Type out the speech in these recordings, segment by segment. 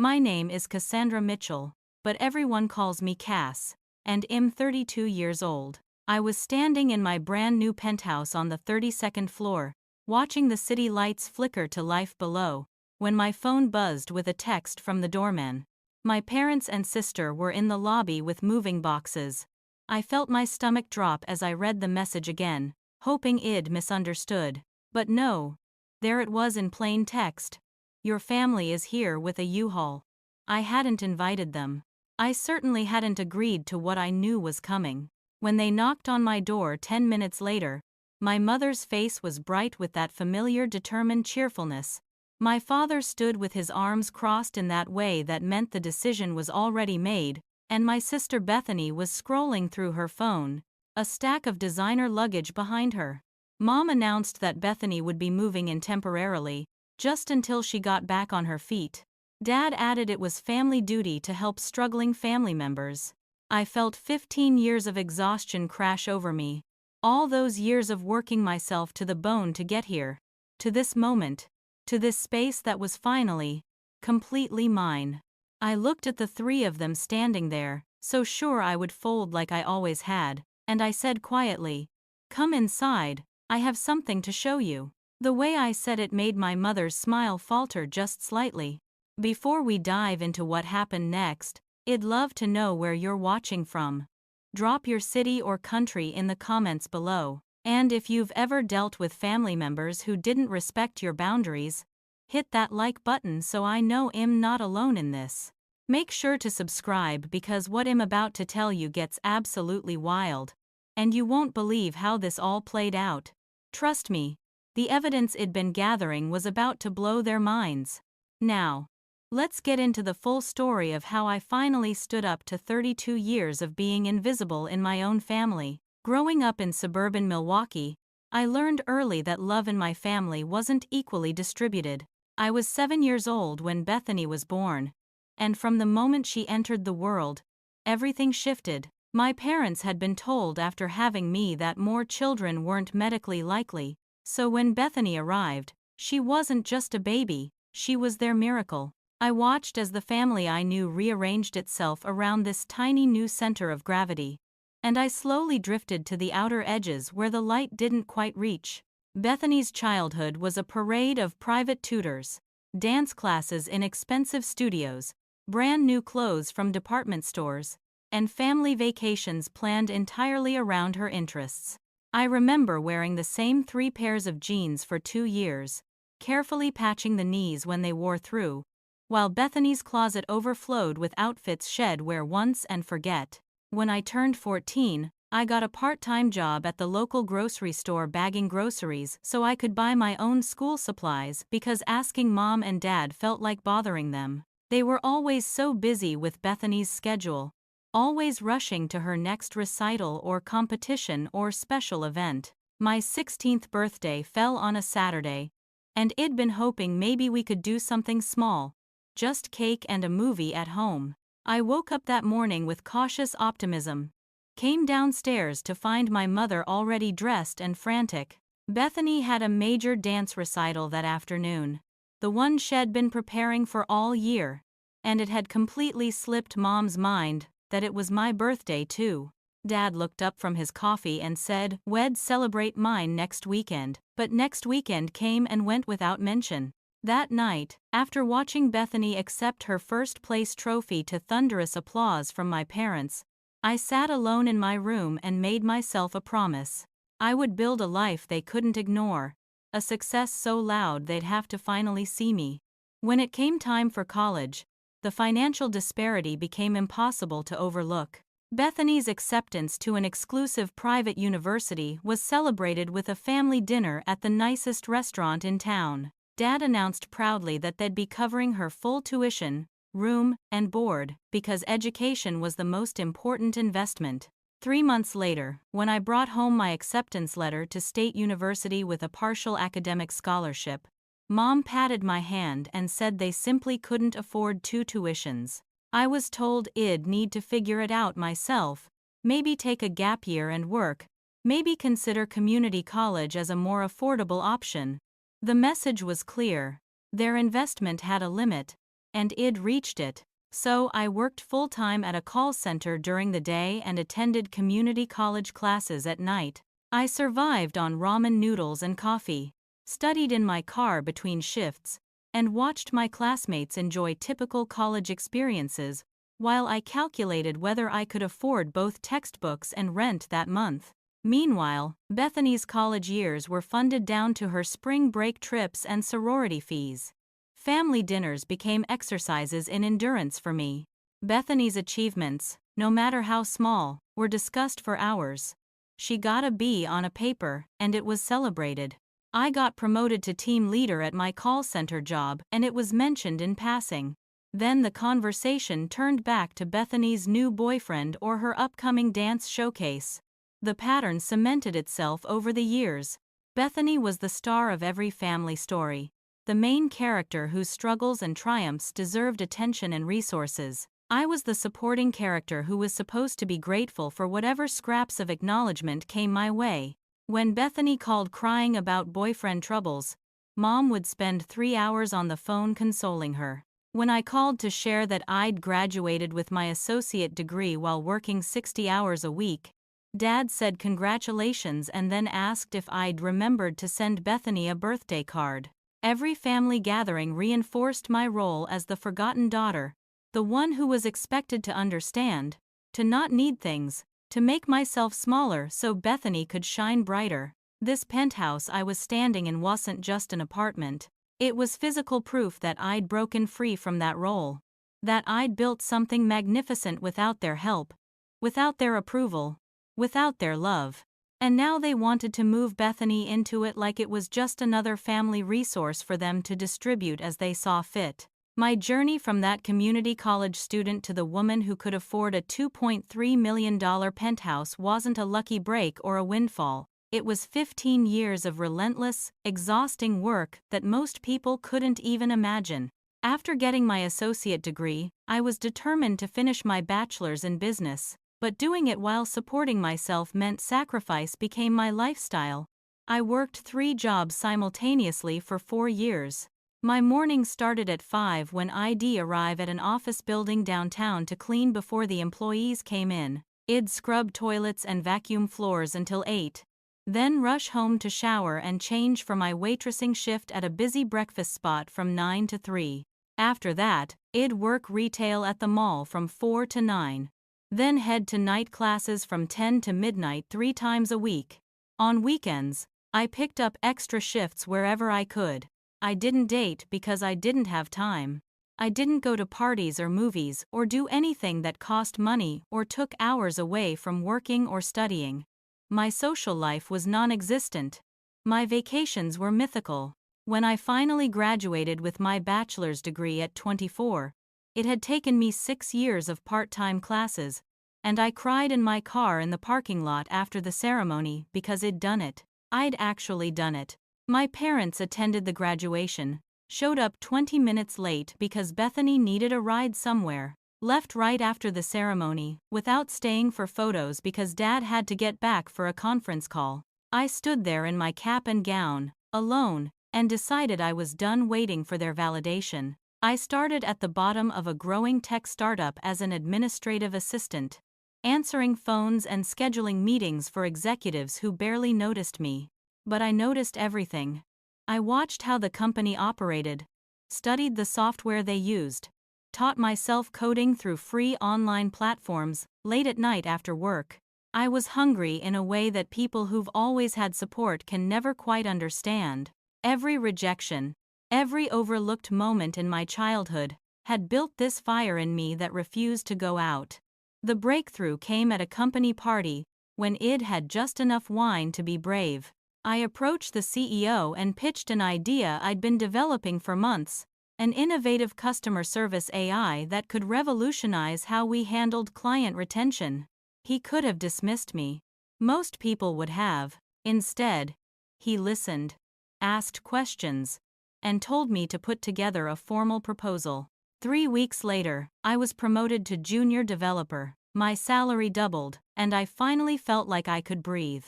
My name is Cassandra Mitchell, but everyone calls me Cass, and I'm 32 years old. I was standing in my brand new penthouse on the 32nd floor, watching the city lights flicker to life below, when my phone buzzed with a text from the doorman. My parents and sister were in the lobby with moving boxes. I felt my stomach drop as I read the message again, hoping I'd misunderstood. But no. There it was in plain text. Your family is here with a U-Haul. I hadn't invited them. I certainly hadn't agreed to what I knew was coming. When they knocked on my door 10 minutes later, my mother's face was bright with that familiar determined cheerfulness. My father stood with his arms crossed in that way that meant the decision was already made, and my sister Bethany was scrolling through her phone, a stack of designer luggage behind her. Mom announced that Bethany would be moving in temporarily, just until she got back on her feet. Dad added it was family duty to help struggling family members. I felt 15 years of exhaustion crash over me. All those years of working myself to the bone to get here. To this moment. To this space that was finally, completely mine. I looked at the three of them standing there, so sure I would fold like I always had, and I said quietly, "Come inside, I have something to show you." The way I said it made my mother's smile falter just slightly. Before we dive into what happened next, I'd love to know where you're watching from. Drop your city or country in the comments below. And if you've ever dealt with family members who didn't respect your boundaries, hit that like button so I know I'm not alone in this. Make sure to subscribe because what I'm about to tell you gets absolutely wild. And you won't believe how this all played out. Trust me, the evidence I'd been gathering was about to blow their minds. Now, let's get into the full story of how I finally stood up to 32 years of being invisible in my own family. Growing up in suburban Milwaukee, I learned early that love in my family wasn't equally distributed. I was 7 years old when Bethany was born, and from the moment she entered the world, everything shifted. My parents had been told after having me that more children weren't medically likely, so when Bethany arrived, she wasn't just a baby, she was their miracle. I watched as the family I knew rearranged itself around this tiny new center of gravity. And I slowly drifted to the outer edges where the light didn't quite reach. Bethany's childhood was a parade of private tutors, dance classes in expensive studios, brand new clothes from department stores, and family vacations planned entirely around her interests. I remember wearing the same 3 pairs of jeans for 2 years, carefully patching the knees when they wore through, while Bethany's closet overflowed with outfits she'd wear once and forget. When I turned 14, I got a part-time job at the local grocery store bagging groceries so I could buy my own school supplies because asking Mom and Dad felt like bothering them. They were always so busy with Bethany's schedule, always rushing to her next recital or competition or special event. My 16th birthday fell on a Saturday, and I'd been hoping maybe we could do something small, just cake and a movie at home. I woke up that morning with cautious optimism, came downstairs to find my mother already dressed and frantic. Bethany had a major dance recital that afternoon, the one she'd been preparing for all year, and it had completely slipped Mom's mind that it was my birthday too. Dad looked up from his coffee and said, "We'd celebrate mine next weekend," but next weekend came and went without mention. That night, after watching Bethany accept her first-place trophy to thunderous applause from my parents, I sat alone in my room and made myself a promise. I would build a life they couldn't ignore, a success so loud they'd have to finally see me. When it came time for college, the financial disparity became impossible to overlook. Bethany's acceptance to an exclusive private university was celebrated with a family dinner at the nicest restaurant in town. Dad announced proudly that they'd be covering her full tuition, room, and board, because education was the most important investment. 3 months later, when I brought home my acceptance letter to State University with a partial academic scholarship, Mom patted my hand and said they simply couldn't afford 2 tuitions. I was told I'd need to figure it out myself, maybe take a gap year and work, maybe consider community college as a more affordable option. The message was clear. Their investment had a limit, and I'd reached it. So I worked full-time at a call center during the day and attended community college classes at night. I survived on ramen noodles and coffee, studied in my car between shifts, and watched my classmates enjoy typical college experiences while I calculated whether I could afford both textbooks and rent that month. Meanwhile, Bethany's college years were funded down to her spring break trips and sorority fees. Family dinners became exercises in endurance for me. Bethany's achievements, no matter how small, were discussed for hours. She got a B on a paper, and it was celebrated. I got promoted to team leader at my call center job, and it was mentioned in passing. Then the conversation turned back to Bethany's new boyfriend or her upcoming dance showcase. The pattern cemented itself over the years. Bethany was the star of every family story, the main character whose struggles and triumphs deserved attention and resources. I was the supporting character who was supposed to be grateful for whatever scraps of acknowledgement came my way. When Bethany called crying about boyfriend troubles, Mom would spend 3 hours on the phone consoling her. When I called to share that I'd graduated with my associate degree while working 60 hours a week, Dad said congratulations and then asked if I'd remembered to send Bethany a birthday card. Every family gathering reinforced my role as the forgotten daughter, the one who was expected to understand, to not need things, to make myself smaller so Bethany could shine brighter. This penthouse I was standing in wasn't just an apartment. It was physical proof that I'd broken free from that role. That I'd built something magnificent without their help, without their approval, without their love. And now they wanted to move Bethany into it like it was just another family resource for them to distribute as they saw fit. My journey from that community college student to the woman who could afford a $2.3 million penthouse wasn't a lucky break or a windfall. It was 15 years of relentless, exhausting work that most people couldn't even imagine. After getting my associate degree, I was determined to finish my bachelor's in business. But doing it while supporting myself meant sacrifice became my lifestyle. I worked 3 jobs simultaneously for 4 years. My mornings started at 5 when I'd arrive at an office building downtown to clean before the employees came in. I'd scrub toilets and vacuum floors until 8. Then rush home to shower and change for my waitressing shift at a busy breakfast spot from 9 to 3. After that, I'd work retail at the mall from 4 to 9. Then head to night classes from 10 to midnight 3 times a week. On weekends, I picked up extra shifts wherever I could. I didn't date because I didn't have time. I didn't go to parties or movies or do anything that cost money or took hours away from working or studying. My social life was non-existent. My vacations were mythical. When I finally graduated with my bachelor's degree at 24, it had taken me 6 years of part-time classes, and I cried in my car in the parking lot after the ceremony because I'd done it. I'd actually done it. My parents attended the graduation, showed up 20 minutes late because Bethany needed a ride somewhere, left right after the ceremony, without staying for photos because Dad had to get back for a conference call. I stood there in my cap and gown, alone, and decided I was done waiting for their validation. I started at the bottom of a growing tech startup as an administrative assistant, answering phones and scheduling meetings for executives who barely noticed me. But I noticed everything. I watched how the company operated, studied the software they used, taught myself coding through free online platforms, late at night after work. I was hungry in a way that people who've always had support can never quite understand. Every rejection, every overlooked moment in my childhood, had built this fire in me that refused to go out. The breakthrough came at a company party, when I'd had just enough wine to be brave. I approached the CEO and pitched an idea I'd been developing for months, an innovative customer service AI that could revolutionize how we handled client retention. He could have dismissed me. Most people would have. Instead, he listened, asked questions, and told me to put together a formal proposal. 3 weeks later, I was promoted to junior developer. My salary doubled, and I finally felt like I could breathe.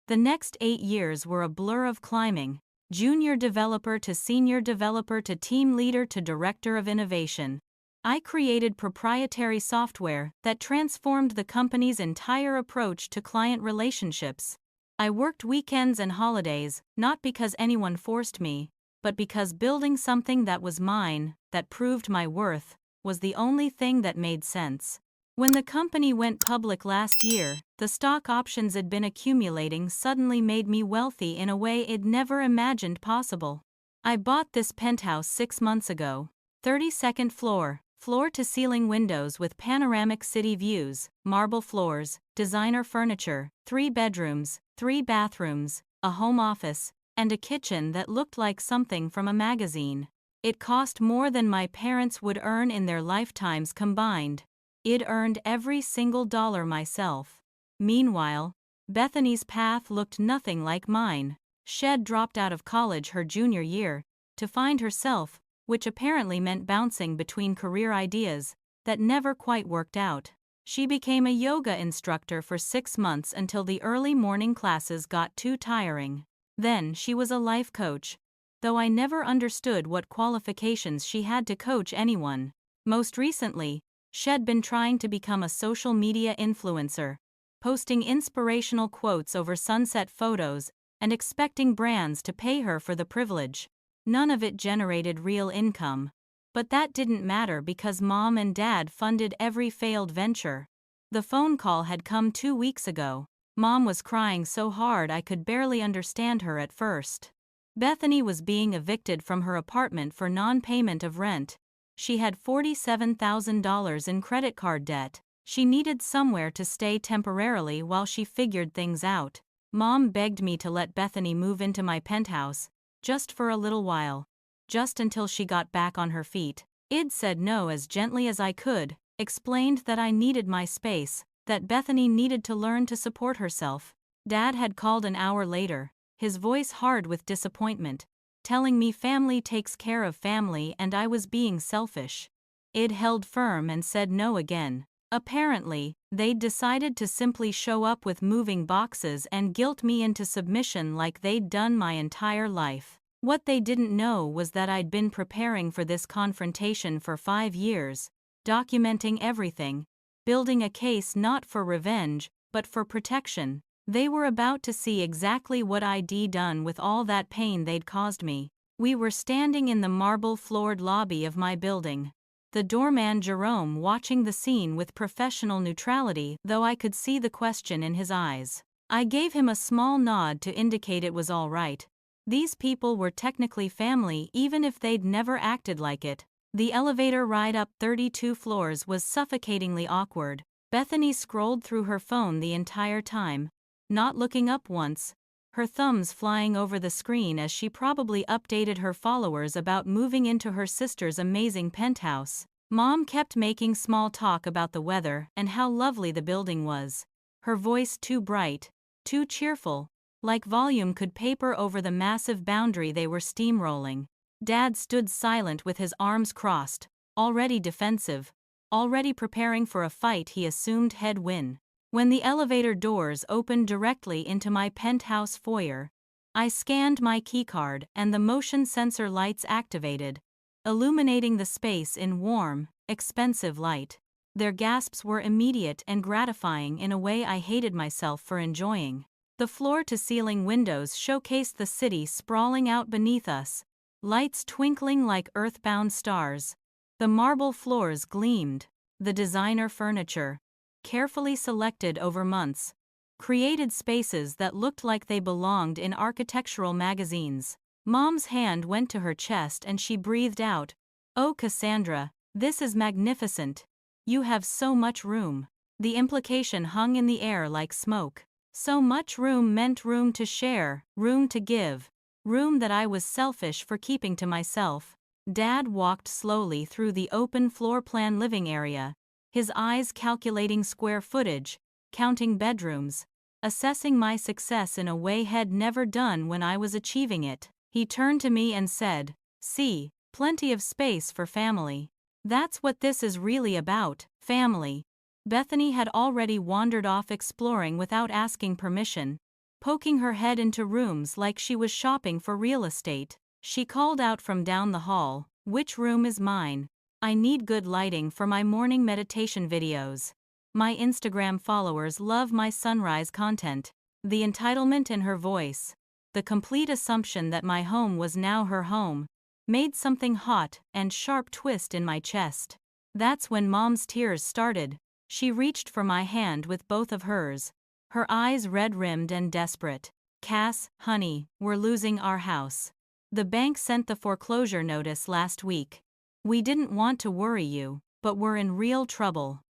The next 8 years were a blur of climbing, junior developer to senior developer to team leader to director of innovation. I created proprietary software that transformed the company's entire approach to client relationships. I worked weekends and holidays, not because anyone forced me, but because building something that was mine, that proved my worth, was the only thing that made sense. When the company went public last year, the stock options I'd been accumulating suddenly made me wealthy in a way I'd never imagined possible. I bought this penthouse 6 months ago. 32nd floor, floor-to-ceiling windows with panoramic city views, marble floors, designer furniture, 3 bedrooms, 3 bathrooms, a home office, and a kitchen that looked like something from a magazine. It cost more than my parents would earn in their lifetimes combined. I'd earned every single dollar myself. Meanwhile, Bethany's path looked nothing like mine. She'd dropped out of college her junior year to find herself, which apparently meant bouncing between career ideas that never quite worked out. She became a yoga instructor for 6 months until the early morning classes got too tiring. Then she was a life coach, though I never understood what qualifications she had to coach anyone. Most recently, she'd been trying to become a social media influencer, posting inspirational quotes over sunset photos and expecting brands to pay her for the privilege. None of it generated real income. But that didn't matter because Mom and Dad funded every failed venture. The phone call had come 2 weeks ago. Mom was crying so hard I could barely understand her at first. Bethany was being evicted from her apartment for non-payment of rent. She had $47,000 in credit card debt. She needed somewhere to stay temporarily while she figured things out. Mom begged me to let Bethany move into my penthouse, just for a little while, just until she got back on her feet. I'd said no as gently as I could, explained that I needed my space, that Bethany needed to learn to support herself. Dad had called an hour later, his voice hard with disappointment, telling me family takes care of family and I was being selfish. I'd held firm and said no again. Apparently, they'd decided to simply show up with moving boxes and guilt me into submission like they'd done my entire life. What they didn't know was that I'd been preparing for this confrontation for 5 years, documenting everything, building a case not for revenge, but for protection. They were about to see exactly what I'd done with all that pain they'd caused me. We were standing in the marble-floored lobby of my building. The doorman Jerome watching the scene with professional neutrality, though I could see the question in his eyes. I gave him a small nod to indicate it was all right. These people were technically family even if they'd never acted like it. The elevator ride up 32 floors was suffocatingly awkward. Bethany scrolled through her phone the entire time, not looking up once, her thumbs flying over the screen as she probably updated her followers about moving into her sister's amazing penthouse. Mom kept making small talk about the weather and how lovely the building was. Her voice too bright, too cheerful, like volume could paper over the massive boundary they were steamrolling. Dad stood silent with his arms crossed, already defensive, already preparing for a fight he assumed he'd win. When the elevator doors opened directly into my penthouse foyer, I scanned my keycard and the motion sensor lights activated, illuminating the space in warm, expensive light. Their gasps were immediate and gratifying in a way I hated myself for enjoying. The floor-to-ceiling windows showcased the city sprawling out beneath us, lights twinkling like earthbound stars. The marble floors gleamed. The designer furniture, carefully selected over months, created spaces that looked like they belonged in architectural magazines. Mom's hand went to her chest and she breathed out, "Oh Cassandra, this is magnificent. You have so much room." The implication hung in the air like smoke. So much room meant room to share, room to give, room that I was selfish for keeping to myself. Dad walked slowly through the open floor plan living area, his eyes calculating square footage, counting bedrooms, assessing my success in a way he'd never done when I was achieving it. He turned to me and said, "See, plenty of space for family. That's what this is really about, family." Bethany had already wandered off exploring without asking permission, poking her head into rooms like she was shopping for real estate. She called out from down the hall, "Which room is mine? I need good lighting for my morning meditation videos. My Instagram followers love my sunrise content." The entitlement in her voice, the complete assumption that my home was now her home, made something hot and sharp twist in my chest. That's when Mom's tears started. She reached for my hand with both of hers, her eyes red-rimmed and desperate. "Cass, honey, we're losing our house. The bank sent the foreclosure notice last week. We didn't want to worry you, but we're in real trouble."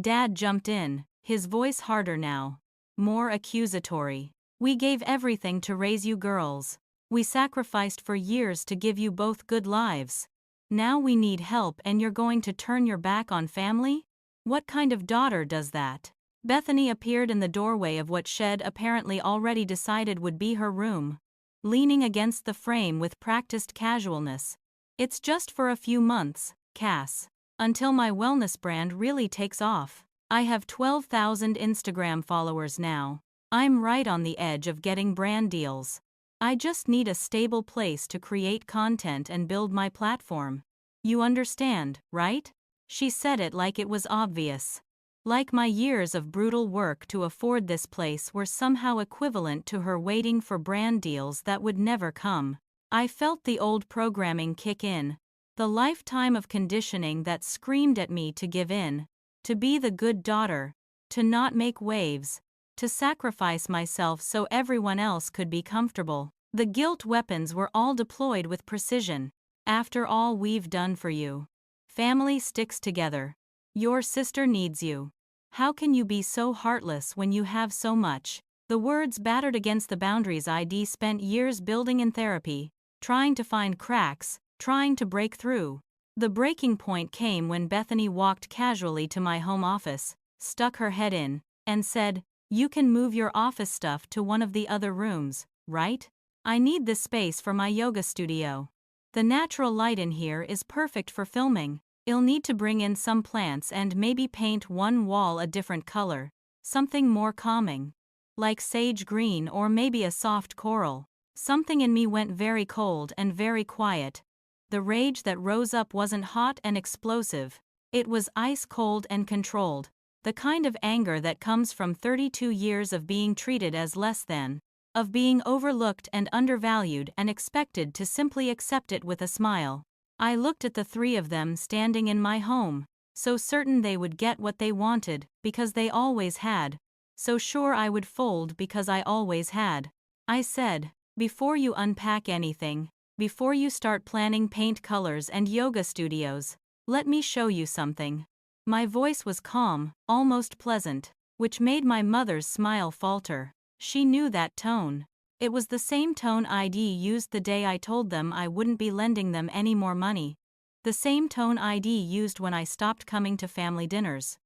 Dad jumped in, his voice harder now, more accusatory. "We gave everything to raise you girls. We sacrificed for years to give you both good lives. Now we need help and you're going to turn your back on family? What kind of daughter does that?" Bethany appeared in the doorway of what Shed apparently already decided would be her room, leaning against the frame with practiced casualness. "It's just for a few months, Cass. Until my wellness brand really takes off. I have 12,000 Instagram followers now. I'm right on the edge of getting brand deals. I just need a stable place to create content and build my platform. You understand, right?" She said it like it was obvious. Like my years of brutal work to afford this place were somehow equivalent to her waiting for brand deals that would never come. I felt the old programming kick in, the lifetime of conditioning that screamed at me to give in, to be the good daughter, to not make waves, to sacrifice myself so everyone else could be comfortable. The guilt weapons were all deployed with precision. "After all we've done for you. Family sticks together. Your sister needs you. How can you be so heartless when you have so much?" The words battered against the boundaries I'd spent years building in therapy, trying to find cracks, trying to break through. The breaking point came when Bethany walked casually to my home office, stuck her head in, and said, "You can move your office stuff to one of the other rooms, right? I need this space for my yoga studio. The natural light in here is perfect for filming. I'll need to bring in some plants and maybe paint one wall a different color, something more calming, like sage green or maybe a soft coral." Something in me went very cold and very quiet. The rage that rose up wasn't hot and explosive. It was ice cold and controlled, the kind of anger that comes from 32 years of being treated as less than, of being overlooked and undervalued and expected to simply accept it with a smile. I looked at the three of them standing in my home, so certain they would get what they wanted, because they always had, so sure I would fold because I always had. I said, "Before you unpack anything, before you start planning paint colors and yoga studios, let me show you something." My voice was calm, almost pleasant, which made my mother's smile falter. She knew that tone. It was the same tone I'd used the day I told them I wouldn't be lending them any more money. The same tone I'd used when I stopped coming to family dinners.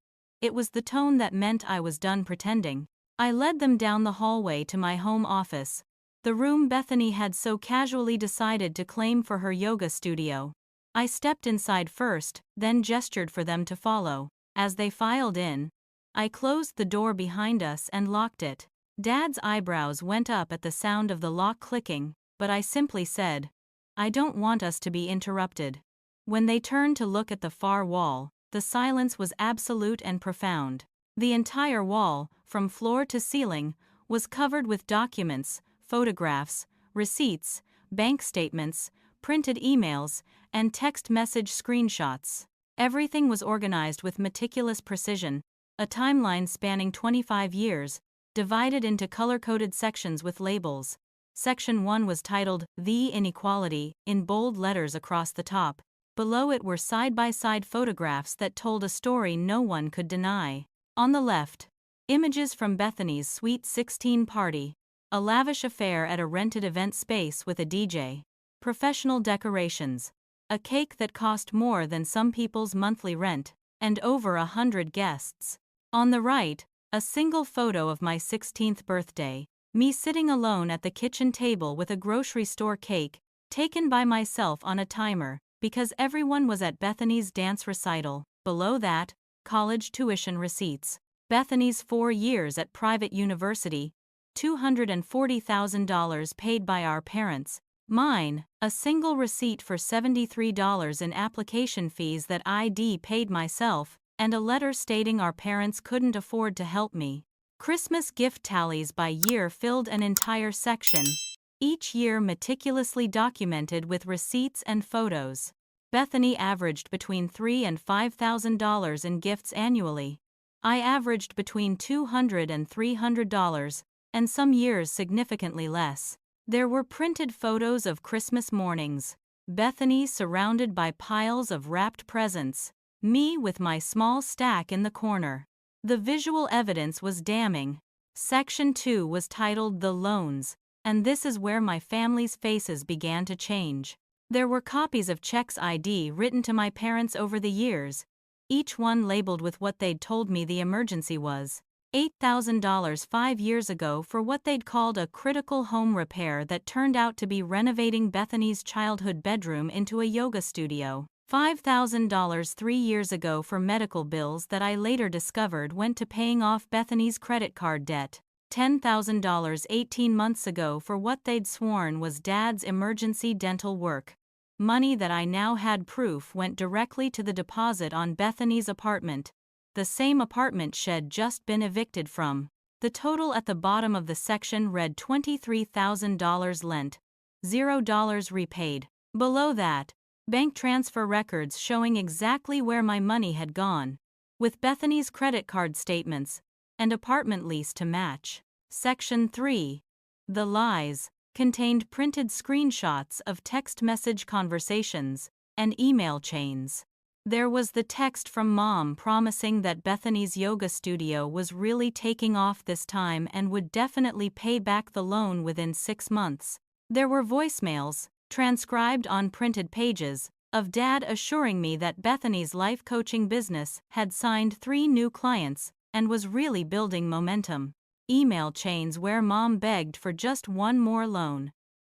It was the tone that meant I was done pretending. I led them down the hallway to my home office, the room Bethany had so casually decided to claim for her yoga studio. I stepped inside first, then gestured for them to follow. As they filed in, I closed the door behind us and locked it. Dad's eyebrows went up at the sound of the lock clicking, but I simply said, "I don't want us to be interrupted." When they turned to look at the far wall, the silence was absolute and profound. The entire wall, from floor to ceiling, was covered with documents, photographs, receipts, bank statements, printed emails, and text message screenshots. Everything was organized with meticulous precision, a timeline spanning 25 years, divided into color-coded sections with labels. Section 1 was titled, "The Inequality," in bold letters across the top. Below it were side-by-side photographs that told a story no one could deny. On the left, images from Bethany's Sweet 16 party, a lavish affair at a rented event space with a DJ. Professional decorations, a cake that cost more than some people's monthly rent, and over 100 guests. On the right, a single photo of my 16th birthday, me sitting alone at the kitchen table with a grocery store cake, taken by myself on a timer, because everyone was at Bethany's dance recital. Below that, college tuition receipts, Bethany's 4 years at private university, $240,000 paid by our parents, mine, a single receipt for $73 in application fees that ID paid myself, and a letter stating our parents couldn't afford to help me. Christmas gift tallies by year filled an entire section, each year meticulously documented with receipts and photos. Bethany averaged between $3,000 and $5,000 in gifts annually. I averaged between $200 and $300, and some years significantly less. There were printed photos of Christmas mornings, Bethany surrounded by piles of wrapped presents, me with my small stack in the corner. The visual evidence was damning. Section 2 was titled The Loans, and this is where my family's faces began to change. There were copies of checks ID written to my parents over the years, each one labeled with what they'd told me the emergency was. $8,000 5 years ago for what they'd called a critical home repair that turned out to be renovating Bethany's childhood bedroom into a yoga studio. $5,000 3 years ago for medical bills that I later discovered went to paying off Bethany's credit card debt. $10,000 18 months ago for what they'd sworn was Dad's emergency dental work. Money that I now had proof went directly to the deposit on Bethany's apartment, the same apartment she'd just been evicted from. The total at the bottom of the section read $23,000 lent, $0 repaid. Below that, bank transfer records showing exactly where my money had gone, with Bethany's credit card statements and apartment lease to match. Section 3, The Lies, contained printed screenshots of text message conversations and email chains. There was the text from Mom promising that Bethany's yoga studio was really taking off this time and would definitely pay back the loan within 6 months. There were voicemails, transcribed on printed pages, of Dad assuring me that Bethany's life coaching business had signed 3 new clients and was really building momentum. Email chains where Mom begged for just one more loan.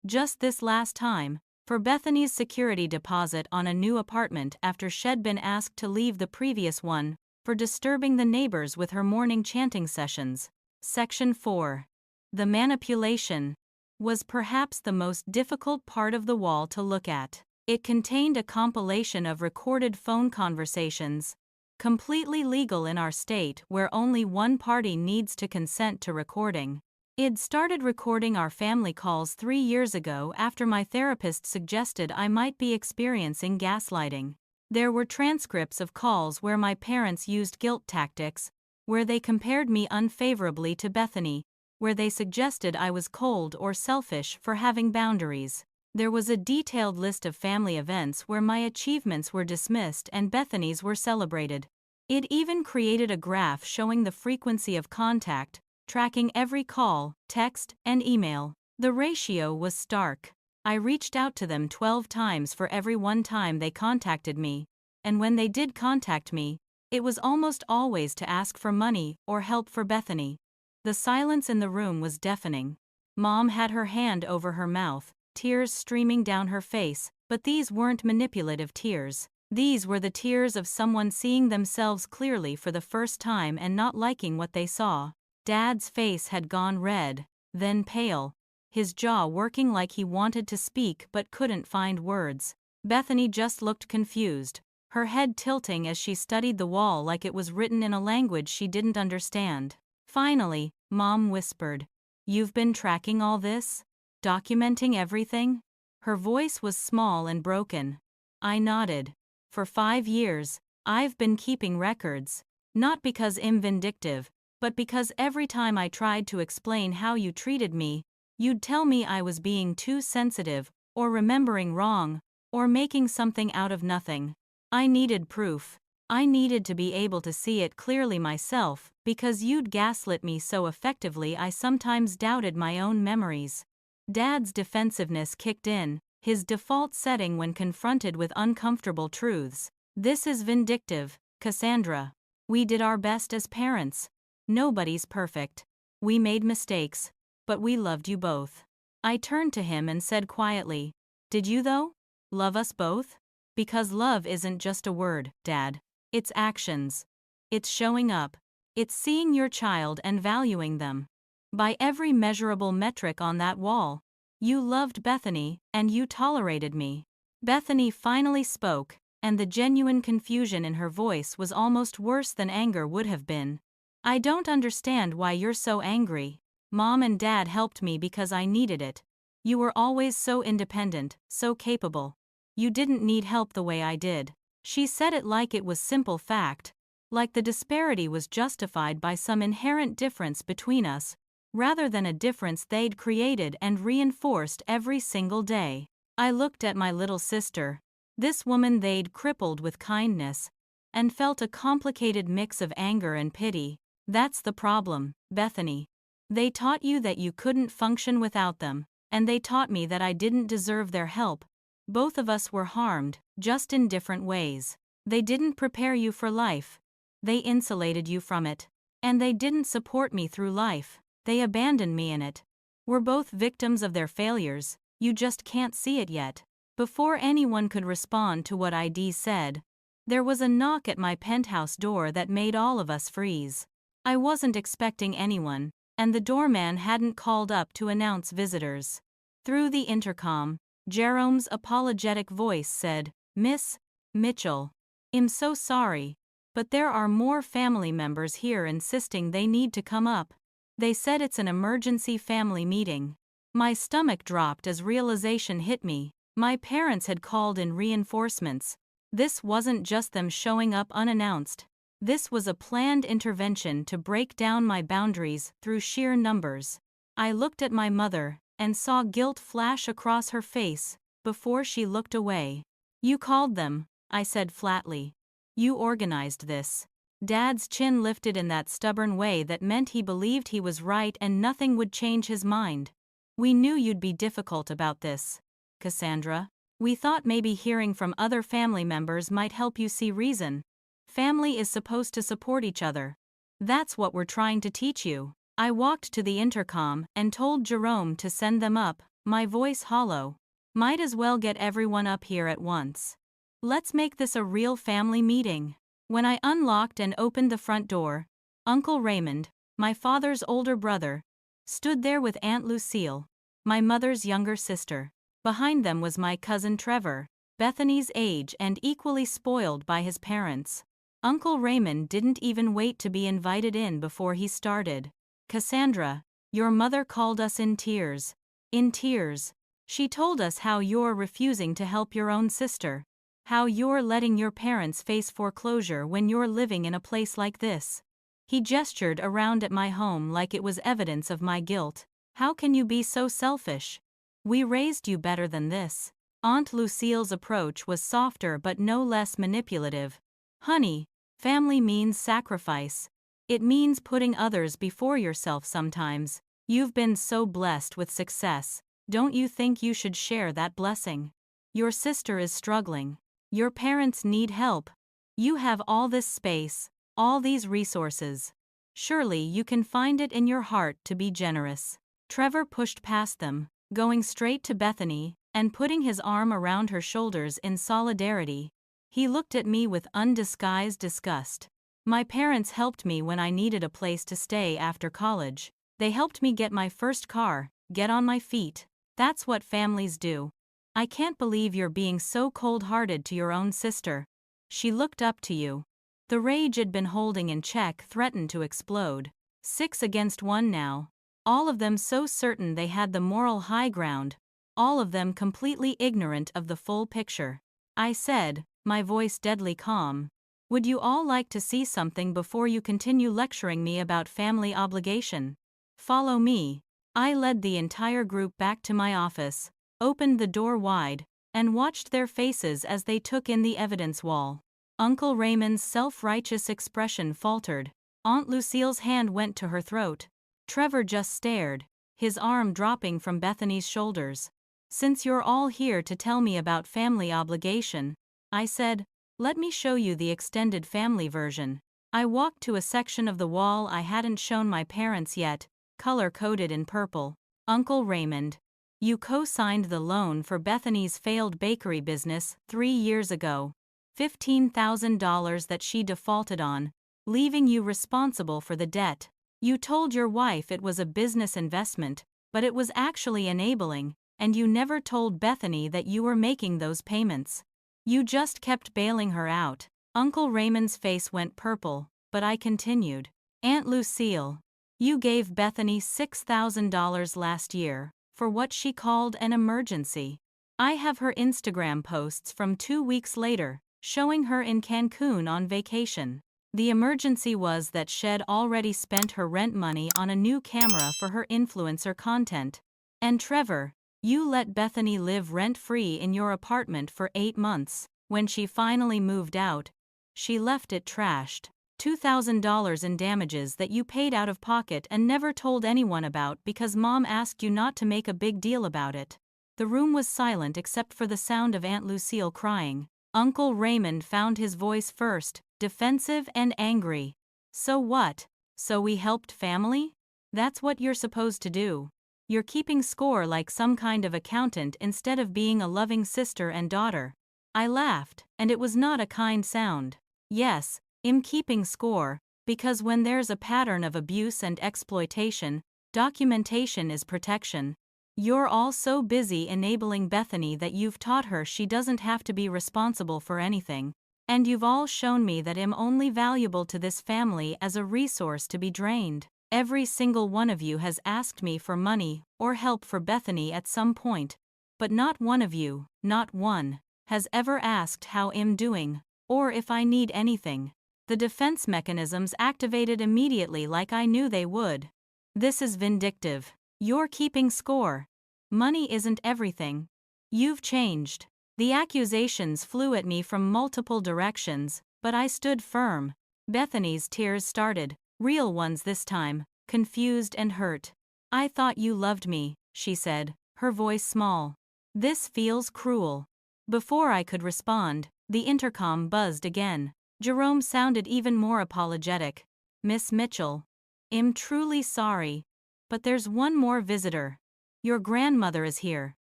Just this last time, for Bethany's security deposit on a new apartment after she'd been asked to leave the previous one for disturbing the neighbors with her morning chanting sessions. Section 4. The manipulation was perhaps the most difficult part of the wall to look at. It contained a compilation of recorded phone conversations, completely legal in our state where only one party needs to consent to recording. I'd started recording our family calls 3 years ago after my therapist suggested I might be experiencing gaslighting. There were transcripts of calls where my parents used guilt tactics, where they compared me unfavorably to Bethany, where they suggested I was cold or selfish for having boundaries. There was a detailed list of family events where my achievements were dismissed and Bethany's were celebrated. It even created a graph showing the frequency of contact, tracking every call, text, and email. The ratio was stark. I reached out to them 12 times for every one time they contacted me, and when they did contact me, it was almost always to ask for money or help for Bethany. The silence in the room was deafening. Mom had her hand over her mouth, tears streaming down her face, but these weren't manipulative tears. These were the tears of someone seeing themselves clearly for the first time and not liking what they saw. Dad's face had gone red, then pale, his jaw working like he wanted to speak but couldn't find words. Bethany just looked confused, her head tilting as she studied the wall like it was written in a language she didn't understand. Finally, Mom whispered, "You've been tracking all this? Documenting everything?" Her voice was small and broken. I nodded. For 5 years, I've been keeping records. Not because I'm vindictive, but because every time I tried to explain how you treated me, you'd tell me I was being too sensitive, or remembering wrong, or making something out of nothing. I needed proof. I needed to be able to see it clearly myself, because you'd gaslit me so effectively I sometimes doubted my own memories. Dad's defensiveness kicked in, his default setting when confronted with uncomfortable truths. "This is vindictive, Cassandra. We did our best as parents. Nobody's perfect. We made mistakes, but we loved you both." I turned to him and said quietly, "Did you though? Love us both? Because love isn't just a word, Dad. It's actions. It's showing up. It's seeing your child and valuing them." By every measurable metric on that wall. You loved Bethany, and you tolerated me. Bethany finally spoke, and the genuine confusion in her voice was almost worse than anger would have been. I don't understand why you're so angry. Mom and Dad helped me because I needed it. You were always so independent, so capable. You didn't need help the way I did. She said it like it was simple fact, like the disparity was justified by some inherent difference between us, rather than a difference they'd created and reinforced every single day. I looked at my little sister, this woman they'd crippled with kindness, and felt a complicated mix of anger and pity. That's the problem, Bethany. They taught you that you couldn't function without them, and they taught me that I didn't deserve their help. Both of us were harmed, just in different ways. They didn't prepare you for life. They insulated you from it. And they didn't support me through life. They abandoned me in it. We're both victims of their failures, you just can't see it yet. Before anyone could respond to what ID said, there was a knock at my penthouse door that made all of us freeze. I wasn't expecting anyone, and the doorman hadn't called up to announce visitors. Through the intercom, Jerome's apologetic voice said, "Miss Mitchell, I'm so sorry, but there are more family members here insisting they need to come up. They said it's an emergency family meeting." My stomach dropped as realization hit me. My parents had called in reinforcements. This wasn't just them showing up unannounced. This was a planned intervention to break down my boundaries through sheer numbers. I looked at my mother and saw guilt flash across her face before she looked away. "You called them," I said flatly. "You organized this." Dad's chin lifted in that stubborn way that meant he believed he was right and nothing would change his mind. "We knew you'd be difficult about this, Cassandra. We thought maybe hearing from other family members might help you see reason. Family is supposed to support each other. That's what we're trying to teach you." I walked to the intercom and told Jerome to send them up, my voice hollow. "Might as well get everyone up here at once. Let's make this a real family meeting." When I unlocked and opened the front door, Uncle Raymond, my father's older brother, stood there with Aunt Lucille, my mother's younger sister. Behind them was my cousin Trevor, Bethany's age and equally spoiled by his parents. Uncle Raymond didn't even wait to be invited in before he started. "Cassandra, your mother called us in tears. In tears. She told us how you're refusing to help your own sister. How you're letting your parents face foreclosure when you're living in a place like this." He gestured around at my home like it was evidence of my guilt. "How can you be so selfish? We raised you better than this." Aunt Lucille's approach was softer but no less manipulative. "Honey, family means sacrifice. It means putting others before yourself sometimes. You've been so blessed with success. Don't you think you should share that blessing? Your sister is struggling. Your parents need help. You have all this space, all these resources. Surely you can find it in your heart to be generous." Trevor pushed past them, going straight to Bethany and putting his arm around her shoulders in solidarity. He looked at me with undisguised disgust. "My parents helped me when I needed a place to stay after college. They helped me get my first car, get on my feet. That's what families do. I can't believe you're being so cold-hearted to your own sister. She looked up to you." The rage I'd been holding in check threatened to explode. 6 against 1 now. All of them so certain they had the moral high ground. All of them completely ignorant of the full picture. I said, my voice deadly calm, "Would you all like to see something before you continue lecturing me about family obligation? Follow me." I led the entire group back to my office, opened the door wide, and watched their faces as they took in the evidence wall. Uncle Raymond's self-righteous expression faltered. Aunt Lucille's hand went to her throat. Trevor just stared, his arm dropping from Bethany's shoulders. "Since you're all here to tell me about family obligation," I said, "let me show you the extended family version." I walked to a section of the wall I hadn't shown my parents yet, color-coded in purple. "Uncle Raymond, you co-signed the loan for Bethany's failed bakery business 3 years ago. $15,000 that she defaulted on, leaving you responsible for the debt. You told your wife it was a business investment, but it was actually enabling, and you never told Bethany that you were making those payments. You just kept bailing her out. Uncle Raymond's face went purple, but I continued. Aunt Lucille, you gave Bethany $6,000 last year for what she called an emergency. I have her Instagram posts from 2 weeks later, showing her in Cancun on vacation. The emergency was that she'd already spent her rent money on a new camera for her influencer content. And Trevor, you let Bethany live rent-free in your apartment for 8 months. When she finally moved out, she left it trashed. $2,000 in damages that you paid out of pocket and never told anyone about because Mom asked you not to make a big deal about it. The room was silent except for the sound of Aunt Lucille crying. Uncle Raymond found his voice first, defensive and angry. So what? So we helped family? That's what you're supposed to do. You're keeping score like some kind of accountant instead of being a loving sister and daughter. I laughed, and it was not a kind sound. Yes, I'm keeping score, because when there's a pattern of abuse and exploitation, documentation is protection. You're all so busy enabling Bethany that you've taught her she doesn't have to be responsible for anything. And you've all shown me that I'm only valuable to this family as a resource to be drained. Every single one of you has asked me for money or help for Bethany at some point, but not one of you, not one, has ever asked how I'm doing, or if I need anything. The defense mechanisms activated immediately like I knew they would. This is vindictive. You're keeping score. Money isn't everything. You've changed. The accusations flew at me from multiple directions, but I stood firm. Bethany's tears started, real ones this time, confused and hurt. I thought you loved me, she said, her voice small. This feels cruel. Before I could respond, the intercom buzzed again. Jerome sounded even more apologetic. Miss Mitchell, I'm truly sorry, but there's one more visitor. Your grandmother is here.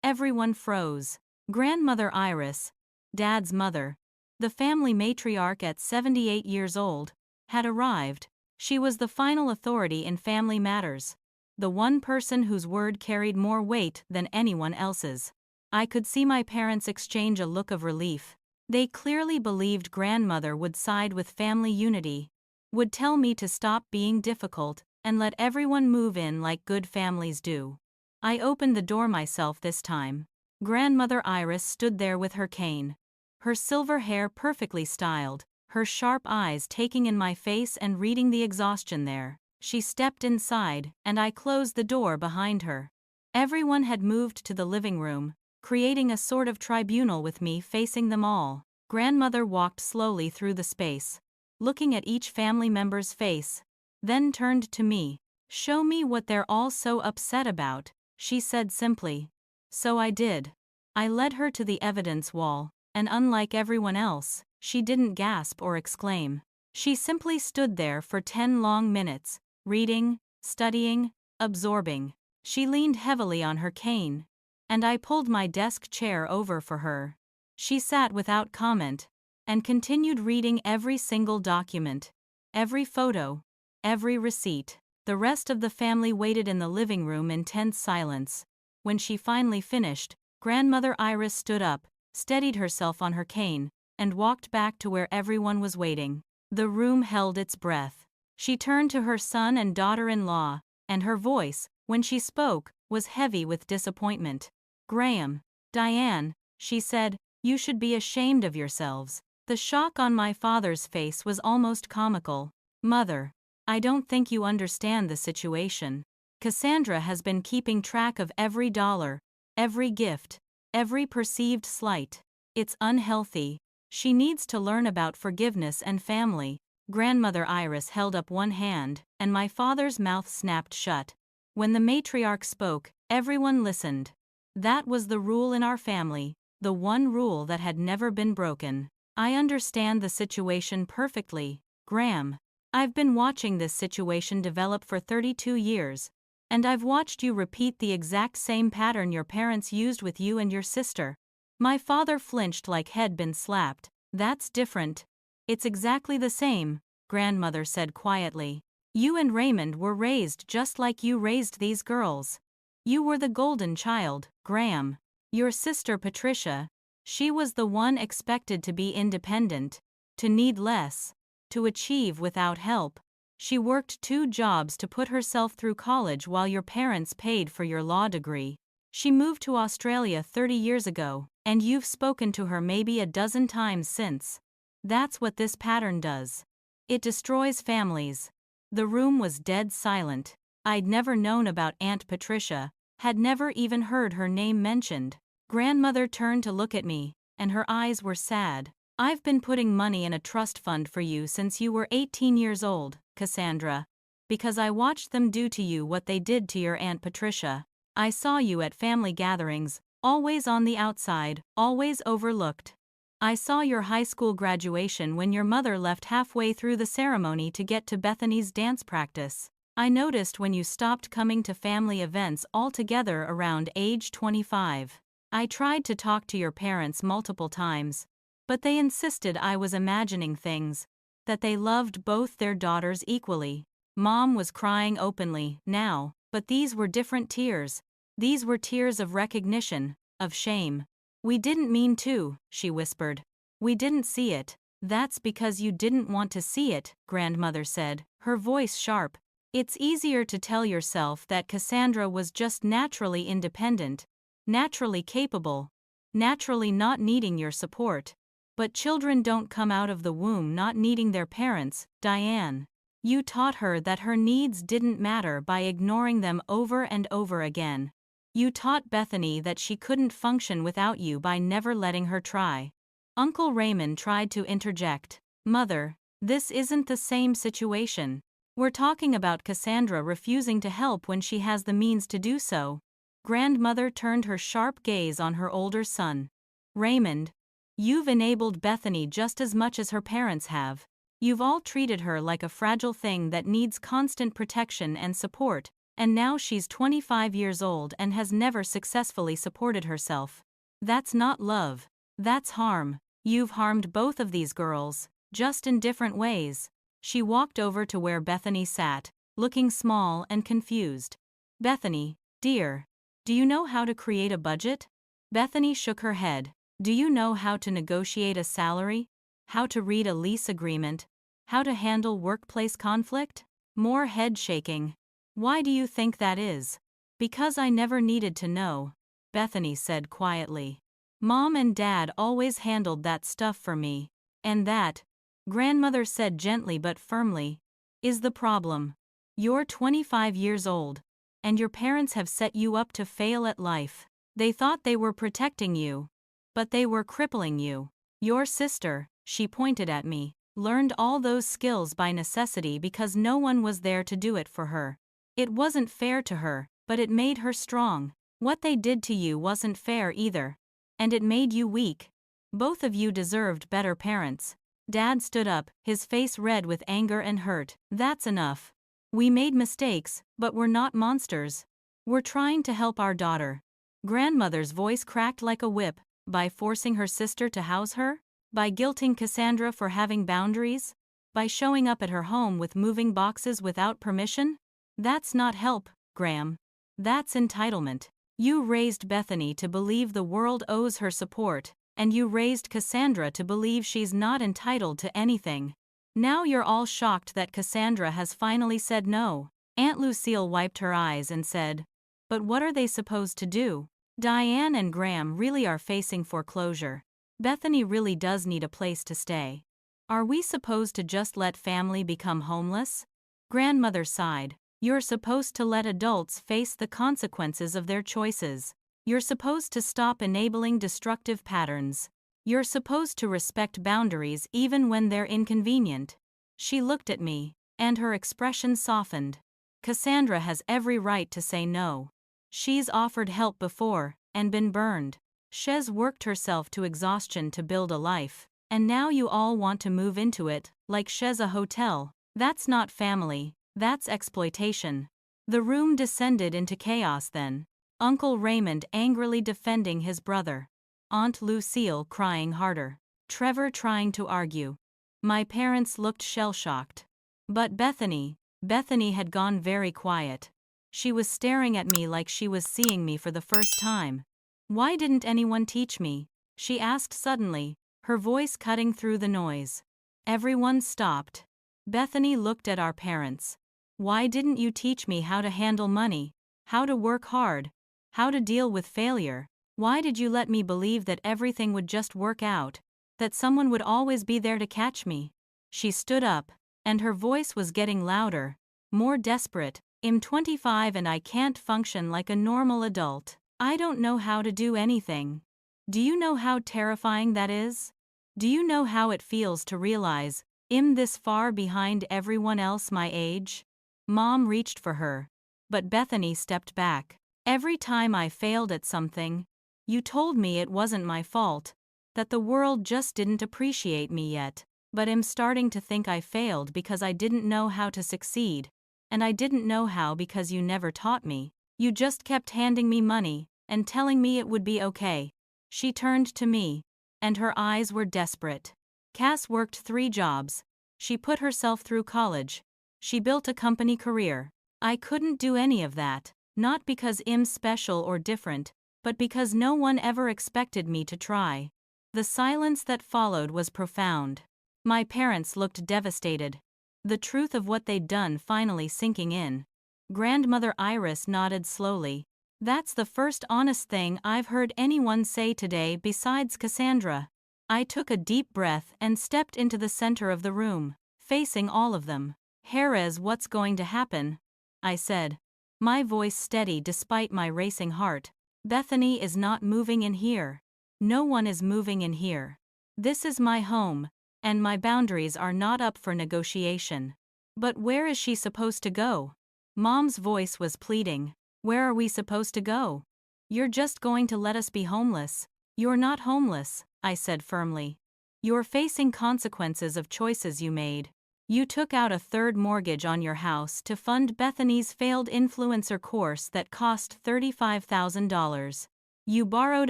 Everyone froze. Grandmother Iris, Dad's mother, the family matriarch at 78 years old, had arrived. She was the final authority in family matters, the one person whose word carried more weight than anyone else's. I could see my parents exchange a look of relief. They clearly believed grandmother would side with family unity, would tell me to stop being difficult, and let everyone move in like good families do. I opened the door myself this time. Grandmother Iris stood there with her cane, her silver hair perfectly styled, her sharp eyes taking in my face and reading the exhaustion there. She stepped inside, and I closed the door behind her. Everyone had moved to the living room, creating a sort of tribunal with me facing them all. Grandmother walked slowly through the space, looking at each family member's face, then turned to me. "Show me what they're all so upset about," she said simply. So I did. I led her to the evidence wall, and unlike everyone else, she didn't gasp or exclaim. She simply stood there for 10 long minutes, reading, studying, absorbing. She leaned heavily on her cane, and I pulled my desk chair over for her. She sat without comment, and continued reading every single document, every photo, every receipt. The rest of the family waited in the living room in tense silence. When she finally finished, Grandmother Iris stood up, steadied herself on her cane, and walked back to where everyone was waiting. The room held its breath. She turned to her son and daughter-in-law, and her voice, when she spoke, was heavy with disappointment. "Graham, Diane," she said, "you should be ashamed of yourselves." The shock on my father's face was almost comical. "Mother, I don't think you understand the situation. Cassandra has been keeping track of every dollar, every gift, every perceived slight. It's unhealthy. She needs to learn about forgiveness and family." Grandmother Iris held up one hand, and my father's mouth snapped shut. When the matriarch spoke, everyone listened. That was the rule in our family, the one rule that had never been broken. "I understand the situation perfectly, Graham. I've been watching this situation develop for 32 years. And I've watched you repeat the exact same pattern your parents used with you and your sister." My father flinched like he'd been slapped. "That's different." "It's exactly the same," Grandmother said quietly. You and Raymond were raised just like you raised these girls. You were the golden child, Graham. Your sister Patricia, she was the one expected to be independent, to need less, to achieve without help. She worked 2 jobs to put herself through college while your parents paid for your law degree. She moved to Australia 30 years ago, and you've spoken to her maybe a dozen times since. That's what this pattern does. It destroys families. The room was dead silent. I'd never known about Aunt Patricia, had never even heard her name mentioned. Grandmother turned to look at me, and her eyes were sad. I've been putting money in a trust fund for you since you were 18 years old, Cassandra, because I watched them do to you what they did to your Aunt Patricia. I saw you at family gatherings, always on the outside, always overlooked. I saw your high school graduation when your mother left halfway through the ceremony to get to Bethany's dance practice. I noticed when you stopped coming to family events altogether around age 25. I tried to talk to your parents multiple times, but they insisted I was imagining things, that they loved both their daughters equally. Mom was crying openly now, but these were different tears. These were tears of recognition, of shame. We didn't mean to, she whispered. We didn't see it. That's because you didn't want to see it, grandmother said, her voice sharp. It's easier to tell yourself that Cassandra was just naturally independent, naturally capable, naturally not needing your support. But children don't come out of the womb not needing their parents, Diane. You taught her that her needs didn't matter by ignoring them over and over again. You taught Bethany that she couldn't function without you by never letting her try. Uncle Raymond tried to interject. Mother, this isn't the same situation. We're talking about Cassandra refusing to help when she has the means to do so. Grandmother turned her sharp gaze on her older son. Raymond, you've enabled Bethany just as much as her parents have. You've all treated her like a fragile thing that needs constant protection and support, and now she's 25 years old and has never successfully supported herself. That's not love. That's harm. You've harmed both of these girls, just in different ways. She walked over to where Bethany sat, looking small and confused. Bethany, dear, do you know how to create a budget? Bethany shook her head. Do you know how to negotiate a salary? How to read a lease agreement? How to handle workplace conflict? More head shaking. Why do you think that is? Because I never needed to know, Bethany said quietly. Mom and Dad always handled that stuff for me. And that, grandmother said gently but firmly, is the problem. You're 25 years old, and your parents have set you up to fail at life. They thought they were protecting you, but they were crippling you. Your sister, she pointed at me, learned all those skills by necessity because no one was there to do it for her. It wasn't fair to her, but it made her strong. What they did to you wasn't fair either. And it made you weak. Both of you deserved better parents. Dad stood up, his face red with anger and hurt. That's enough. We made mistakes, but we're not monsters. We're trying to help our daughter. Grandmother's voice cracked like a whip. By forcing her sister to house her? By guilting Cassandra for having boundaries? By showing up at her home with moving boxes without permission? That's not help, Graham. That's entitlement. You raised Bethany to believe the world owes her support, and you raised Cassandra to believe she's not entitled to anything. Now you're all shocked that Cassandra has finally said no. Aunt Lucille wiped her eyes and said, but what are they supposed to do? Diane and Graham really are facing foreclosure. Bethany really does need a place to stay. Are we supposed to just let family become homeless? Grandmother sighed. You're supposed to let adults face the consequences of their choices. You're supposed to stop enabling destructive patterns. You're supposed to respect boundaries even when they're inconvenient. She looked at me, and her expression softened. Cassandra has every right to say no. She's offered help before, and been burned. She's worked herself to exhaustion to build a life, and now you all want to move into it, like she's a hotel. That's not family. That's exploitation. The room descended into chaos then. Uncle Raymond angrily defending his brother. Aunt Lucille crying harder. Trevor trying to argue. My parents looked shell-shocked. But Bethany, Bethany had gone very quiet. She was staring at me like she was seeing me for the first time. "Why didn't anyone teach me?" she asked suddenly, her voice cutting through the noise. Everyone stopped. Bethany looked at our parents. "Why didn't you teach me how to handle money, how to work hard, how to deal with failure? Why did you let me believe that everything would just work out, that someone would always be there to catch me?" She stood up, and her voice was getting louder, more desperate. "I'm 25 and I can't function like a normal adult. I don't know how to do anything. Do you know how terrifying that is? Do you know how it feels to realize I'm this far behind everyone else my age?" Mom reached for her, but Bethany stepped back. "Every time I failed at something, you told me it wasn't my fault, that the world just didn't appreciate me yet. But I'm starting to think I failed because I didn't know how to succeed, and I didn't know how because you never taught me. You just kept handing me money and telling me it would be okay." She turned to me, and her eyes were desperate. Cass worked 3 jobs. She put herself through college. She built a company career. I couldn't do any of that, not because I'm special or different, but because no one ever expected me to try. The silence that followed was profound. My parents looked devastated, the truth of what they'd done finally sinking in. Grandmother Iris nodded slowly. "That's the first honest thing I've heard anyone say today besides Cassandra." I took a deep breath and stepped into the center of the room, facing all of them. "Here's what's going to happen," I said, my voice steady despite my racing heart. "Bethany is not moving in here. No one is moving in here. This is my home, and my boundaries are not up for negotiation." "But where is she supposed to go?" Mom's voice was pleading. "Where are we supposed to go? You're just going to let us be homeless." "You're not homeless," I said firmly. "You're facing consequences of choices you made. You took out a 3rd mortgage on your house to fund Bethany's failed influencer course that cost $35,000. You borrowed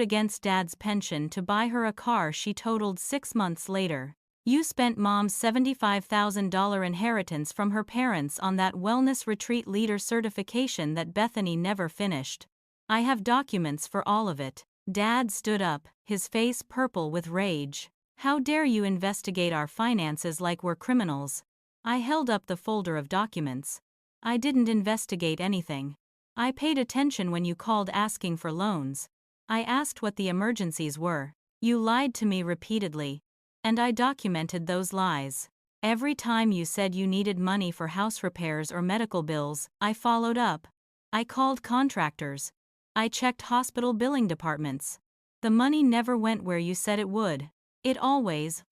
against Dad's pension to buy her a car she totaled 6 months later. You spent Mom's $75,000 inheritance from her parents on that wellness retreat leader certification that Bethany never finished. I have documents for all of it." Dad stood up, his face purple with rage. "How dare you investigate our finances like we're criminals?" I held up the folder of documents. "I didn't investigate anything. I paid attention when you called asking for loans. I asked what the emergencies were. You lied to me repeatedly, and I documented those lies. Every time you said you needed money for house repairs or medical bills, I followed up. I called contractors. I checked hospital billing departments. The money never went where you said it would. It always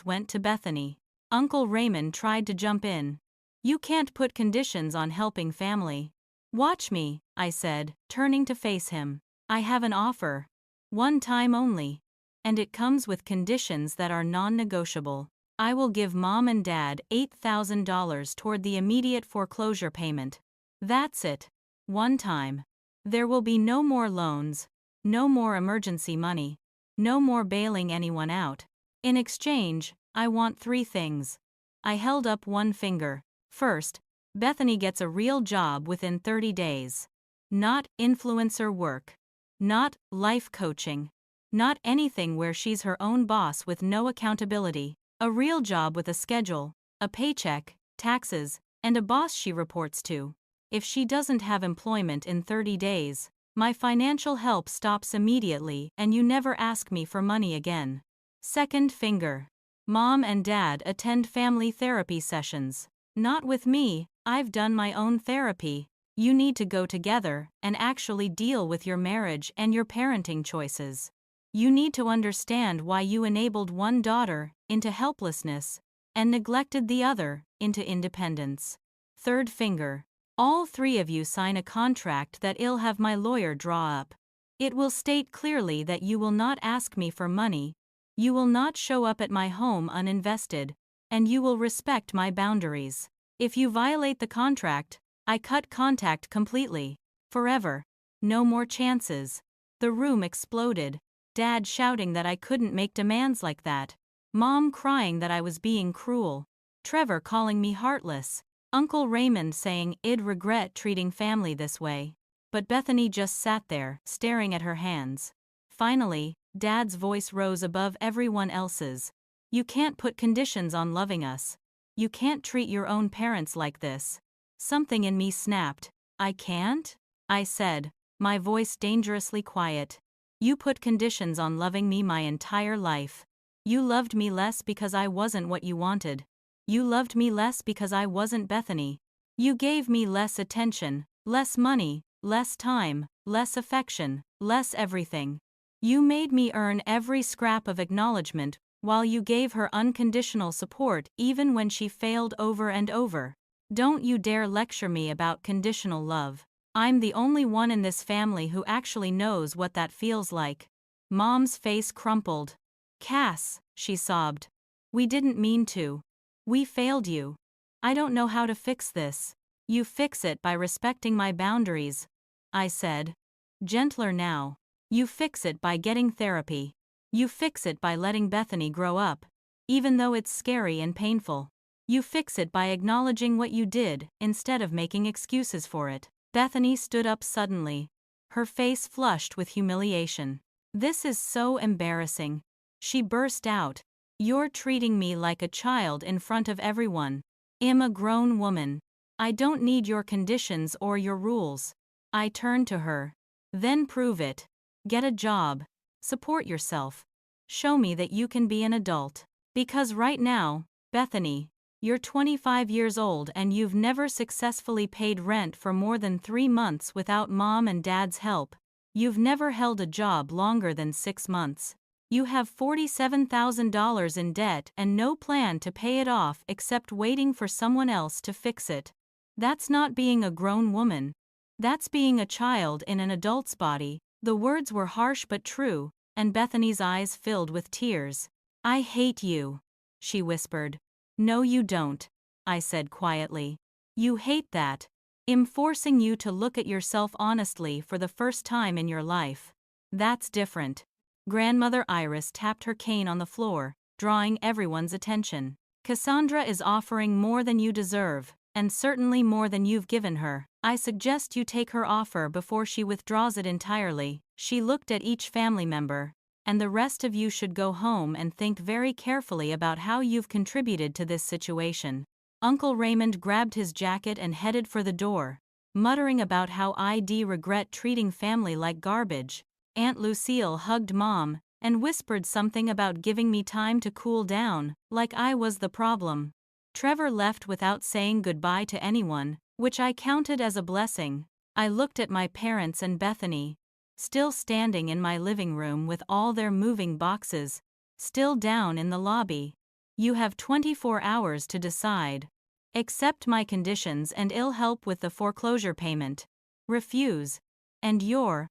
went to Bethany." Uncle Raymond tried to jump in. "You can't put conditions on helping family." "Watch me," I said, turning to face him. "I have an offer. One time only. And it comes with conditions that are non-negotiable. I will give Mom and Dad $8,000 toward the immediate foreclosure payment. That's it. One time. There will be no more loans, no more emergency money, no more bailing anyone out. In exchange, I want 3 things." I held up one finger. "First, Bethany gets a real job within 30 days. Not influencer work. Not life coaching. Not anything where she's her own boss with no accountability. A real job with a schedule, a paycheck, taxes, and a boss she reports to. If she doesn't have employment in 30 days, my financial help stops immediately and you never ask me for money again." Second finger. Mom and Dad attend family therapy sessions. Not with me, I've done my own therapy. You need to go together and actually deal with your marriage and your parenting choices. You need to understand why you enabled one daughter into helplessness and neglected the other into independence. Third finger. All 3 of you sign a contract that I'll have my lawyer draw up. It will state clearly that you will not ask me for money, you will not show up at my home uninvested, and you will respect my boundaries. If you violate the contract, I cut contact completely. Forever. No more chances." The room exploded. Dad shouting that I couldn't make demands like that. Mom crying that I was being cruel. Trevor calling me heartless. Uncle Raymond saying I'd regret treating family this way. But Bethany just sat there, staring at her hands. Finally, Dad's voice rose above everyone else's. You can't put conditions on loving us. You can't treat your own parents like this. Something in me snapped. I can't? I said, my voice dangerously quiet. You put conditions on loving me my entire life. You loved me less because I wasn't what you wanted. You loved me less because I wasn't Bethany. You gave me less attention, less money, less time, less affection, less everything. You made me earn every scrap of acknowledgement, while you gave her unconditional support even when she failed over and over. Don't you dare lecture me about conditional love. I'm the only one in this family who actually knows what that feels like. Mom's face crumpled. Cass, she sobbed. We didn't mean to. We failed you. I don't know how to fix this. You fix it by respecting my boundaries, I said. Gentler now. You fix it by getting therapy. You fix it by letting Bethany grow up, even though it's scary and painful. You fix it by acknowledging what you did, instead of making excuses for it. Bethany stood up suddenly, her face flushed with humiliation. This is so embarrassing. She burst out. You're treating me like a child in front of everyone. I'm a grown woman. I don't need your conditions or your rules. I turned to her. Then prove it. Get a job. Support yourself. Show me that you can be an adult. Because right now, Bethany, you're 25 years old and you've never successfully paid rent for more than 3 months without Mom and Dad's help. You've never held a job longer than 6 months. You have $47,000 in debt and no plan to pay it off except waiting for someone else to fix it. That's not being a grown woman. That's being a child in an adult's body. The words were harsh but true, and Bethany's eyes filled with tears. I hate you, she whispered. No you don't, I said quietly. You hate that. I'm forcing you to look at yourself honestly for the first time in your life. That's different. Grandmother Iris tapped her cane on the floor, drawing everyone's attention. Cassandra is offering more than you deserve, and certainly more than you've given her. I suggest you take her offer before she withdraws it entirely. She looked at each family member. And the rest of you should go home and think very carefully about how you've contributed to this situation. Uncle Raymond grabbed his jacket and headed for the door, muttering about how I'd regret treating family like garbage. Aunt Lucille hugged Mom and whispered something about giving me time to cool down, like I was the problem. Trevor left without saying goodbye to anyone, which I counted as a blessing. I looked at my parents and Bethany, still standing in my living room with all their moving boxes, still down in the lobby. You have 24 hours to decide. Accept my conditions and I'll help with the foreclosure payment. Refuse. And you're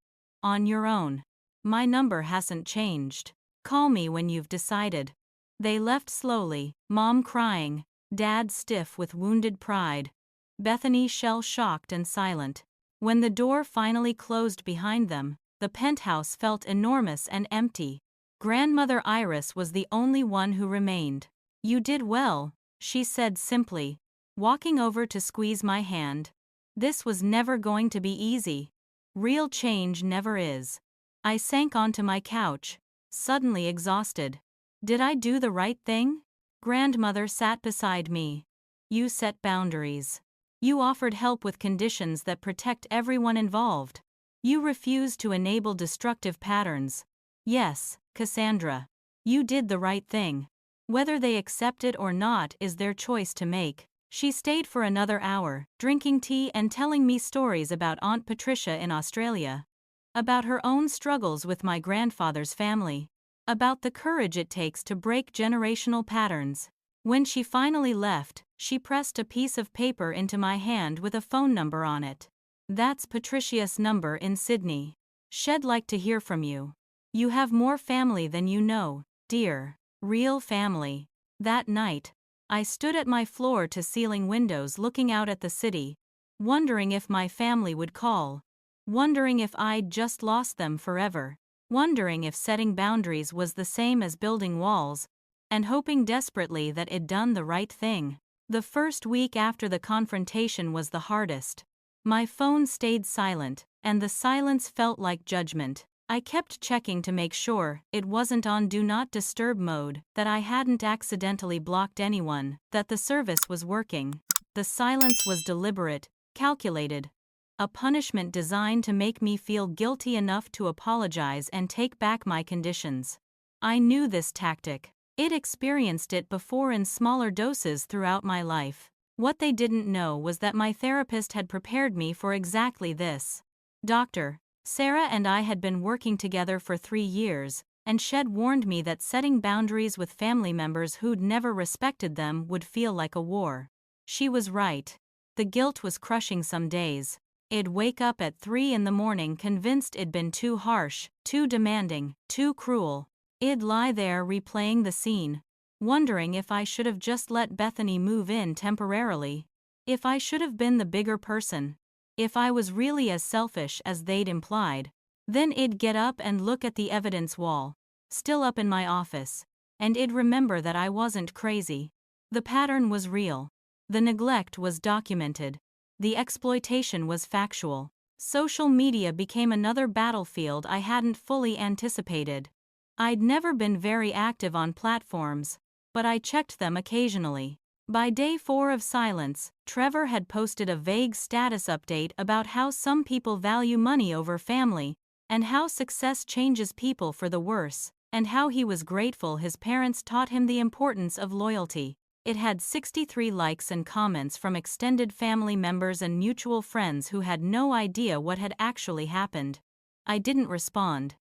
on your own. My number hasn't changed. Call me when you've decided. They left slowly, Mom crying, Dad stiff with wounded pride, Bethany shell-shocked and silent. When the door finally closed behind them, the penthouse felt enormous and empty. Grandmother Iris was the only one who remained. You did well, she said simply, walking over to squeeze my hand. This was never going to be easy. Real change never is. I sank onto my couch, suddenly exhausted. Did I do the right thing? Grandmother sat beside me. You set boundaries. You offered help with conditions that protect everyone involved. You refused to enable destructive patterns. Yes, Cassandra. You did the right thing. Whether they accept it or not is their choice to make. She stayed for another hour, drinking tea and telling me stories about Aunt Patricia in Australia. About her own struggles with my grandfather's family. About the courage it takes to break generational patterns. When she finally left, she pressed a piece of paper into my hand with a phone number on it. That's Patricia's number in Sydney. She'd like to hear from you. You have more family than you know, dear. Real family. That night, I stood at my floor-to-ceiling windows looking out at the city, wondering if my family would call. Wondering if I'd just lost them forever. Wondering if setting boundaries was the same as building walls, and hoping desperately that I'd done the right thing. The first week after the confrontation was the hardest. My phone stayed silent, and the silence felt like judgment. I kept checking to make sure it wasn't on Do Not Disturb mode, that I hadn't accidentally blocked anyone, that the service was working. The silence was deliberate, calculated. A punishment designed to make me feel guilty enough to apologize and take back my conditions. I knew this tactic. I'd experienced it before in smaller doses throughout my life. What they didn't know was that my therapist had prepared me for exactly this. Dr. Sarah and I had been working together for 3 years, and she'd warned me that setting boundaries with family members who'd never respected them would feel like a war. She was right. The guilt was crushing some days. I'd wake up at 3 in the morning convinced I'd been too harsh, too demanding, too cruel. I'd lie there replaying the scene, wondering if I should have just let Bethany move in temporarily. If I should have been the bigger person. If I was really as selfish as they'd implied. Then I'd get up and look at the evidence wall, still up in my office, and I'd remember that I wasn't crazy. The pattern was real. The neglect was documented. The exploitation was factual. Social media became another battlefield I hadn't fully anticipated. I'd never been very active on platforms, but I checked them occasionally. By day 4 of silence, Trevor had posted a vague status update about how some people value money over family, and how success changes people for the worse, and how he was grateful his parents taught him the importance of loyalty. It had 63 likes and comments from extended family members and mutual friends who had no idea what had actually happened. I didn't respond.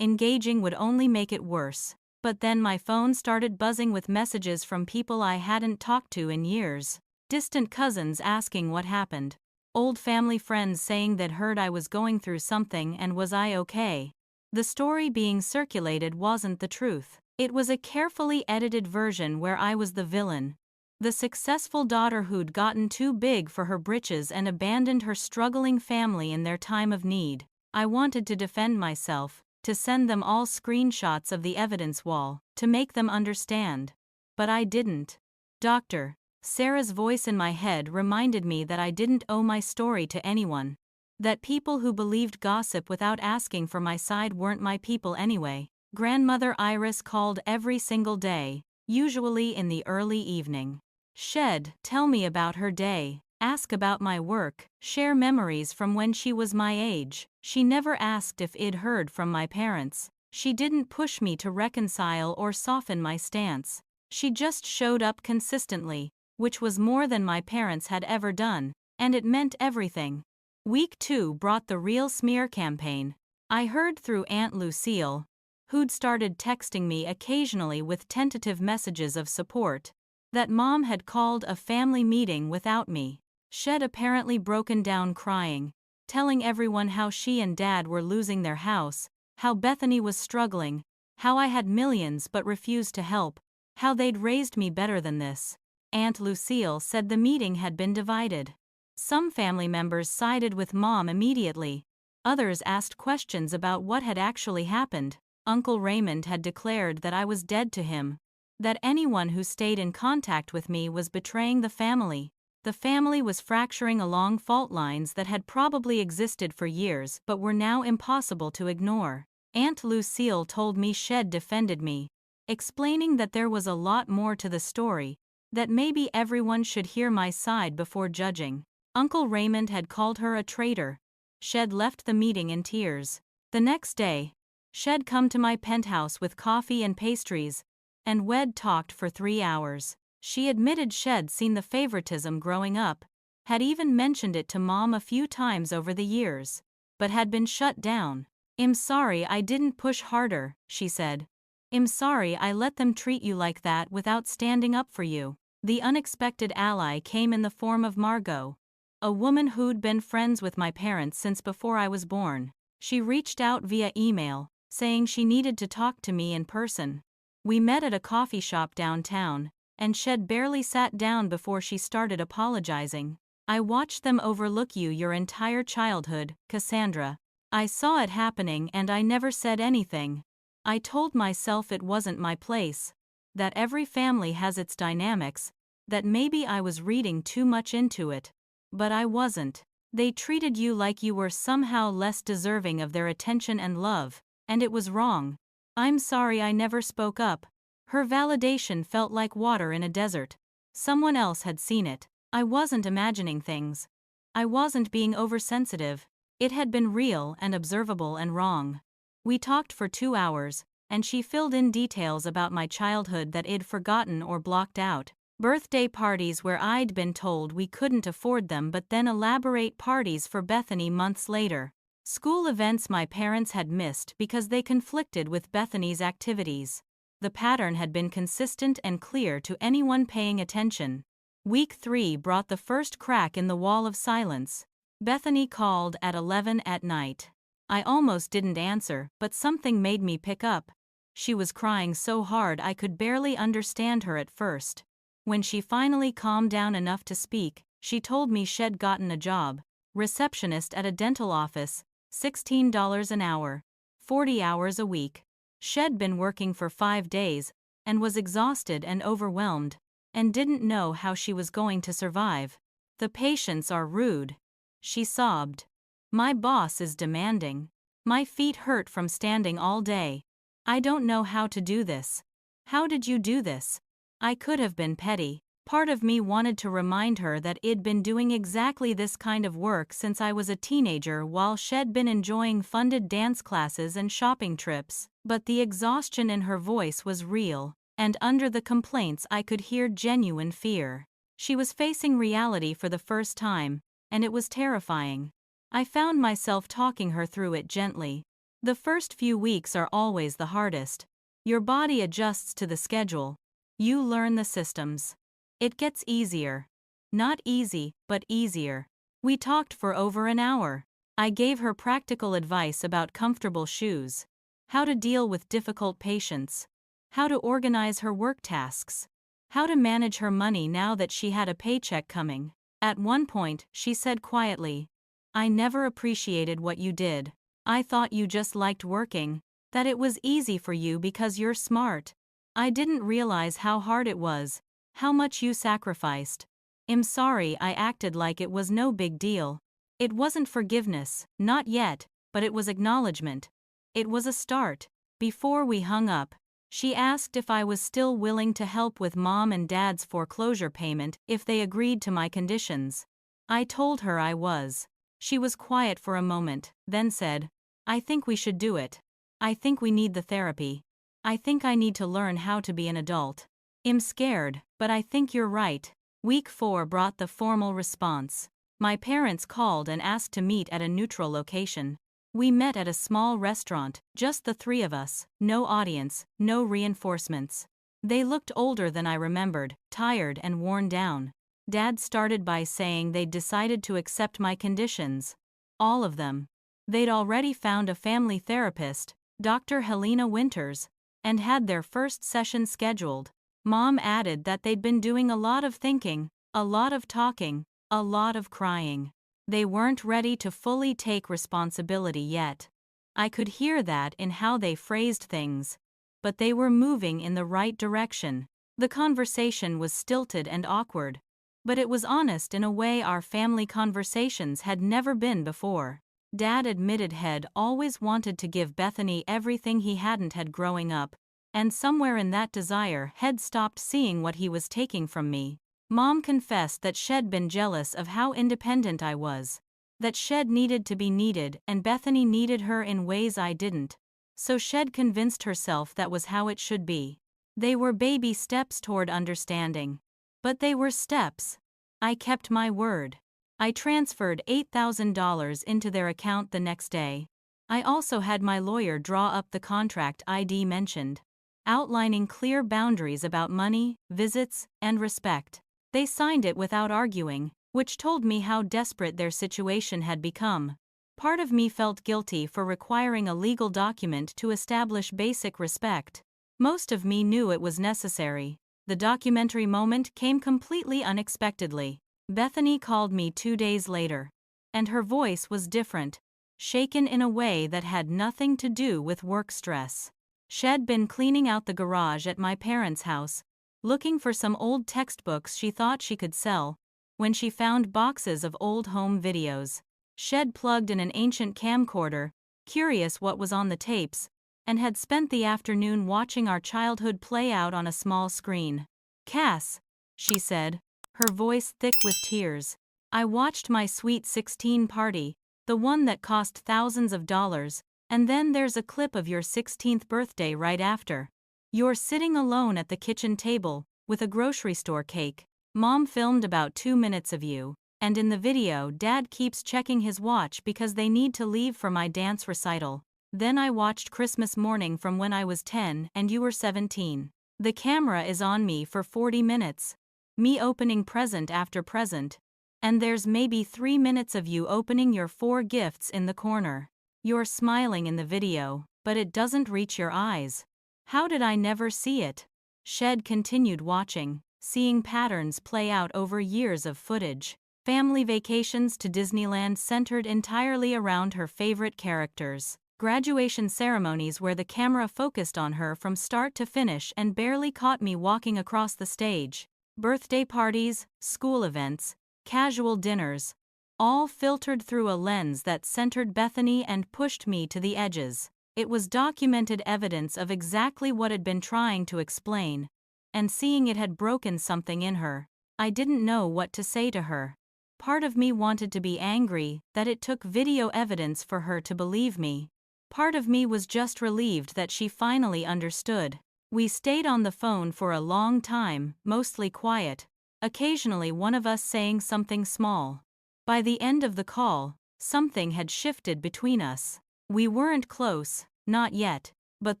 Engaging would only make it worse. But then my phone started buzzing with messages from people I hadn't talked to in years. Distant cousins asking what happened. Old family friends saying they'd heard I was going through something and was I okay. The story being circulated wasn't the truth. It was a carefully edited version where I was the villain. The successful daughter who'd gotten too big for her britches and abandoned her struggling family in their time of need. I wanted to defend myself, to send them all screenshots of the evidence wall, to make them understand. But I didn't. Dr. Sarah's voice in my head reminded me that I didn't owe my story to anyone. That people who believed gossip without asking for my side weren't my people anyway. Grandmother Iris called every single day, usually in the early evening. She'd tell me about her day, ask about my work, share memories from when she was my age. She never asked if I'd heard from my parents. She didn't push me to reconcile or soften my stance. She just showed up consistently, which was more than my parents had ever done, and it meant everything. Week 2 brought the real smear campaign. I heard through Aunt Lucille, who'd started texting me occasionally with tentative messages of support, that Mom had called a family meeting without me. She'd apparently broken down crying, telling everyone how she and Dad were losing their house, how Bethany was struggling, how I had millions but refused to help, how they'd raised me better than this. Aunt Lucille said the meeting had been divided. Some family members sided with Mom immediately. Others asked questions about what had actually happened. Uncle Raymond had declared that I was dead to him, that anyone who stayed in contact with me was betraying the family. The family was fracturing along fault lines that had probably existed for years but were now impossible to ignore. Aunt Lucille told me she'd defended me, explaining that there was a lot more to the story, that maybe everyone should hear my side before judging. Uncle Raymond had called her a traitor. She'd left the meeting in tears. The next day, she'd come to my penthouse with coffee and pastries, and we'd talked for 3 hours. She admitted she'd seen the favoritism growing up, had even mentioned it to Mom a few times over the years, but had been shut down. "I'm sorry I didn't push harder," she said. "I'm sorry I let them treat you like that without standing up for you." The unexpected ally came in the form of Margot, a woman who'd been friends with my parents since before I was born. She reached out via email, saying she needed to talk to me in person. We met at a coffee shop downtown, and she'd barely sat down before she started apologizing. "I watched them overlook you your entire childhood, Cassandra. I saw it happening and I never said anything. I told myself it wasn't my place, that every family has its dynamics, that maybe I was reading too much into it. But I wasn't. They treated you like you were somehow less deserving of their attention and love, and it was wrong. I'm sorry I never spoke up. Her validation felt like water in a desert. Someone else had seen it. I wasn't imagining things. I wasn't being oversensitive. It had been real and observable and wrong. We talked for 2 hours, and she filled in details about my childhood that I'd forgotten or blocked out. Birthday parties where I'd been told we couldn't afford them, but then elaborate parties for Bethany months later. School events my parents had missed because they conflicted with Bethany's activities. The pattern had been consistent and clear to anyone paying attention. Week 3 brought the first crack in the wall of silence. Bethany called at 11 at night. I almost didn't answer, but something made me pick up. She was crying so hard I could barely understand her at first. When she finally calmed down enough to speak, she told me she'd gotten a job, receptionist at a dental office, $16 an hour, 40 hours a week. She'd been working for 5 days, and was exhausted and overwhelmed, and didn't know how she was going to survive. The patients are rude, she sobbed. My boss is demanding. My feet hurt from standing all day. I don't know how to do this. How did you do this? I could have been petty. Part of me wanted to remind her that I'd been doing exactly this kind of work since I was a teenager while she'd been enjoying funded dance classes and shopping trips, but the exhaustion in her voice was real, and under the complaints I could hear genuine fear. She was facing reality for the first time, and it was terrifying. I found myself talking her through it gently. The first few weeks are always the hardest. Your body adjusts to the schedule. You learn the systems. It gets easier. Not easy, but easier. We talked for over an hour. I gave her practical advice about comfortable shoes, how to deal with difficult patients, how to organize her work tasks, how to manage her money now that she had a paycheck coming. At one point, she said quietly, "I never appreciated what you did. I thought you just liked working, that it was easy for you because you're smart. I didn't realize how hard it was, how much you sacrificed. I'm sorry I acted like it was no big deal." It wasn't forgiveness, not yet, but it was acknowledgement. It was a start. Before we hung up, she asked if I was still willing to help with Mom and Dad's foreclosure payment if they agreed to my conditions. I told her I was. She was quiet for a moment, then said, "I think we should do it. I think we need the therapy. I think I need to learn how to be an adult. I'm scared, but I think you're right." Week 4 brought the formal response. My parents called and asked to meet at a neutral location. We met at a small restaurant, just the 3 of us, no audience, no reinforcements. They looked older than I remembered, tired and worn down. Dad started by saying they'd decided to accept my conditions. All of them. They'd already found a family therapist, Dr. Helena Winters, and had their first session scheduled. Mom added that they'd been doing a lot of thinking, a lot of talking, a lot of crying. They weren't ready to fully take responsibility yet. I could hear that in how they phrased things. But they were moving in the right direction. The conversation was stilted and awkward. But it was honest in a way our family conversations had never been before. Dad admitted he'd always wanted to give Bethany everything he hadn't had growing up, and somewhere in that desire he'd stopped seeing what he was taking from me. Mom confessed that she'd been jealous of how independent I was, that she'd needed to be needed and Bethany needed her in ways I didn't. So she'd convinced herself that was how it should be. They were baby steps toward understanding. But they were steps. I kept my word. I transferred $8,000 into their account the next day. I also had my lawyer draw up the contract ID mentioned, outlining clear boundaries about money, visits, and respect. They signed it without arguing, which told me how desperate their situation had become. Part of me felt guilty for requiring a legal document to establish basic respect. Most of me knew it was necessary. The documentary moment came completely unexpectedly. Bethany called me 2 days later. And her voice was different, shaken in a way that had nothing to do with work stress. She'd been cleaning out the garage at my parents' house, looking for some old textbooks she thought she could sell, when she found boxes of old home videos. She'd plugged in an ancient camcorder, curious what was on the tapes, and had spent the afternoon watching our childhood play out on a small screen. "Cass," she said, her voice thick with tears, "I watched my sweet 16 party, the one that cost thousands of dollars, and then there's a clip of your 16th birthday right after. You're sitting alone at the kitchen table, with a grocery store cake. Mom filmed about 2 minutes of you, and in the video Dad keeps checking his watch because they need to leave for my dance recital. Then I watched Christmas morning from when I was 10 and you were 17. The camera is on me for 40 minutes. Me opening present after present. And there's maybe 3 minutes of you opening your 4 gifts in the corner. You're smiling in the video, but it doesn't reach your eyes. How did I never see it?" Shed continued watching, seeing patterns play out over years of footage. Family vacations to Disneyland centered entirely around her favorite characters. Graduation ceremonies where the camera focused on her from start to finish and barely caught me walking across the stage. Birthday parties, school events, casual dinners, all filtered through a lens that centered Bethany and pushed me to the edges. It was documented evidence of exactly what I'd been trying to explain, and seeing it had broken something in her. I didn't know what to say to her. Part of me wanted to be angry that it took video evidence for her to believe me. Part of me was just relieved that she finally understood. We stayed on the phone for a long time, mostly quiet, occasionally one of us saying something small. By the end of the call, something had shifted between us. We weren't close, not yet, but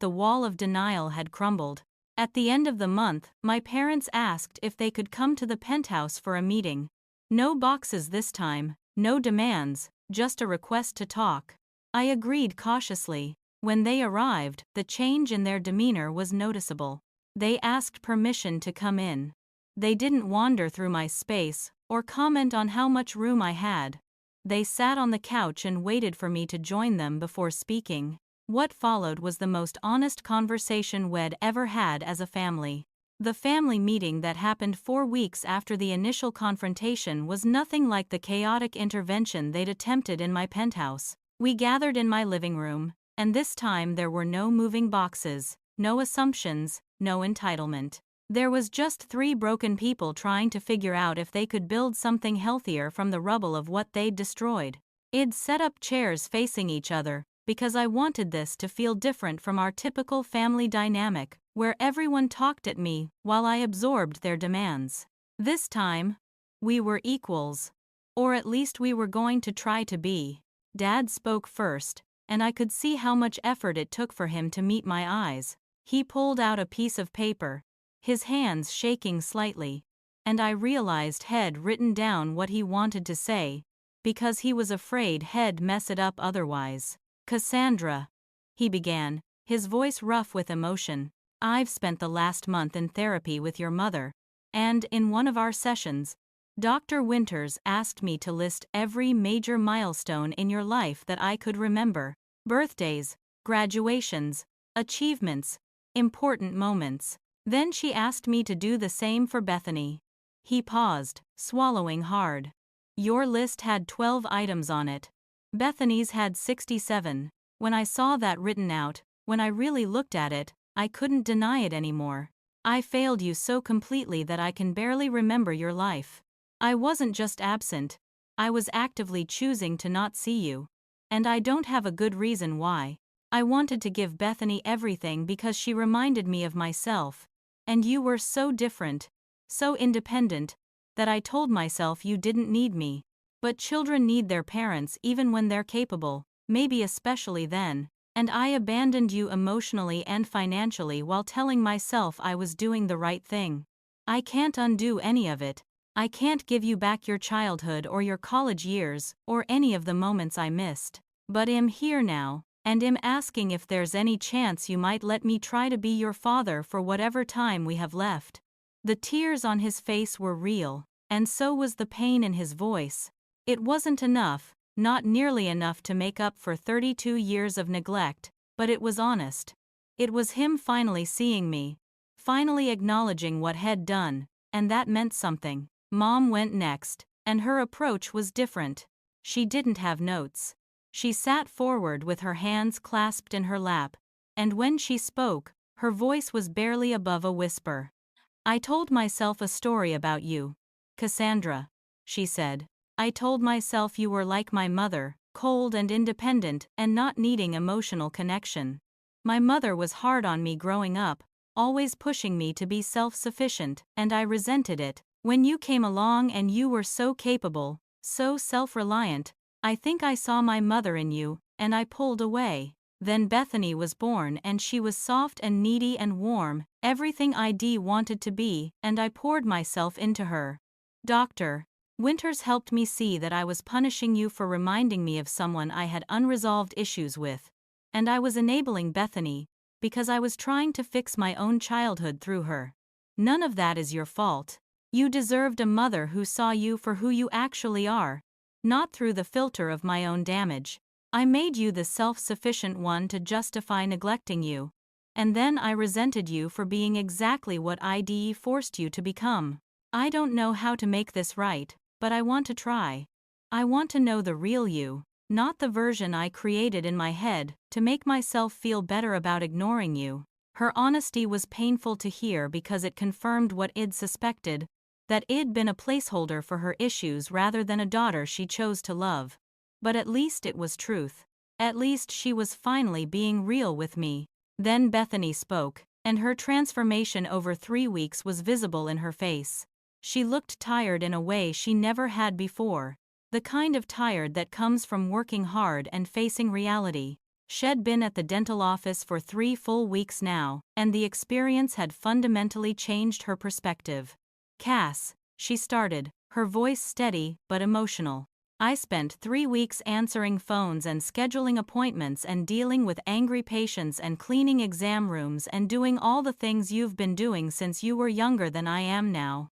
the wall of denial had crumbled. At the end of the month, my parents asked if they could come to the Penthouse for a meeting. No boxes this time, no demands, just a request to talk. I agreed cautiously. When they arrived, the change in their demeanor was noticeable. They asked permission to come in. They didn't wander through my space, or comment on how much room I had. They sat on the couch and waited for me to join them before speaking. What followed was the most honest conversation we'd ever had as a family. The family meeting that happened 4 weeks after the initial confrontation was nothing like the chaotic intervention they'd attempted in my penthouse. We gathered in my living room, and this time there were no moving boxes, no assumptions, no entitlement. There was just 3 broken people trying to figure out if they could build something healthier from the rubble of what they'd destroyed. I'd set up chairs facing each other, because I wanted this to feel different from our typical family dynamic, where everyone talked at me while I absorbed their demands. This time, we were equals. Or at least we were going to try to be. Dad spoke first, and I could see how much effort it took for him to meet my eyes. He pulled out a piece of paper, his hands shaking slightly, and I realized he'd written down what he wanted to say, because he was afraid he'd mess it up otherwise. "Cassandra," he began, his voice rough with emotion, "I've spent the last month in therapy with your mother, and in one of our sessions, Dr. Winters asked me to list every major milestone in your life that I could remember. Birthdays, graduations, achievements, important moments. Then she asked me to do the same for Bethany." He paused, swallowing hard. "Your list had 12 items on it. Bethany's had 67. When I saw that written out, when I really looked at it, I couldn't deny it anymore. I failed you so completely that I can barely remember your life. I wasn't just absent, I was actively choosing to not see you. And I don't have a good reason why. I wanted to give Bethany everything because she reminded me of myself. And you were so different, so independent, that I told myself you didn't need me. But children need their parents even when they're capable, maybe especially then. And I abandoned you emotionally and financially while telling myself I was doing the right thing. I can't undo any of it. I can't give you back your childhood or your college years, or any of the moments I missed. But I'm here now, and I'm asking if there's any chance you might let me try to be your father for whatever time we have left." The tears on his face were real, and so was the pain in his voice. It wasn't enough, not nearly enough to make up for 32 years of neglect, but it was honest. It was him finally seeing me, finally acknowledging what had done, and that meant something. Mom went next, and her approach was different. She didn't have notes. She sat forward with her hands clasped in her lap, and when she spoke, her voice was barely above a whisper. I told myself a story about you, Cassandra, she said. I told myself you were like my mother, cold and independent and not needing emotional connection. My mother was hard on me growing up, always pushing me to be self-sufficient, and I resented it. When you came along and you were so capable, so self-reliant, I think I saw my mother in you, and I pulled away. Then Bethany was born and she was soft and needy and warm, everything I'd wanted to be, and I poured myself into her. Dr. Winters helped me see that I was punishing you for reminding me of someone I had unresolved issues with. And I was enabling Bethany, because I was trying to fix my own childhood through her. None of that is your fault. You deserved a mother who saw you for who you actually are, not through the filter of my own damage. I made you the self-sufficient one to justify neglecting you. And then I resented you for being exactly what I'd forced you to become. I don't know how to make this right, but I want to try. I want to know the real you, not the version I created in my head, to make myself feel better about ignoring you. Her honesty was painful to hear because it confirmed what I'd suspected, that I'd been a placeholder for her issues rather than a daughter she chose to love. But at least it was truth. At least she was finally being real with me. Then Bethany spoke, and her transformation over 3 weeks was visible in her face. She looked tired in a way she never had before, the kind of tired that comes from working hard and facing reality. She'd been at the dental office for 3 full weeks now, and the experience had fundamentally changed her perspective. Cass, she started, her voice steady but emotional. I spent 3 weeks answering phones and scheduling appointments and dealing with angry patients and cleaning exam rooms and doing all the things you've been doing since you were younger than I am now.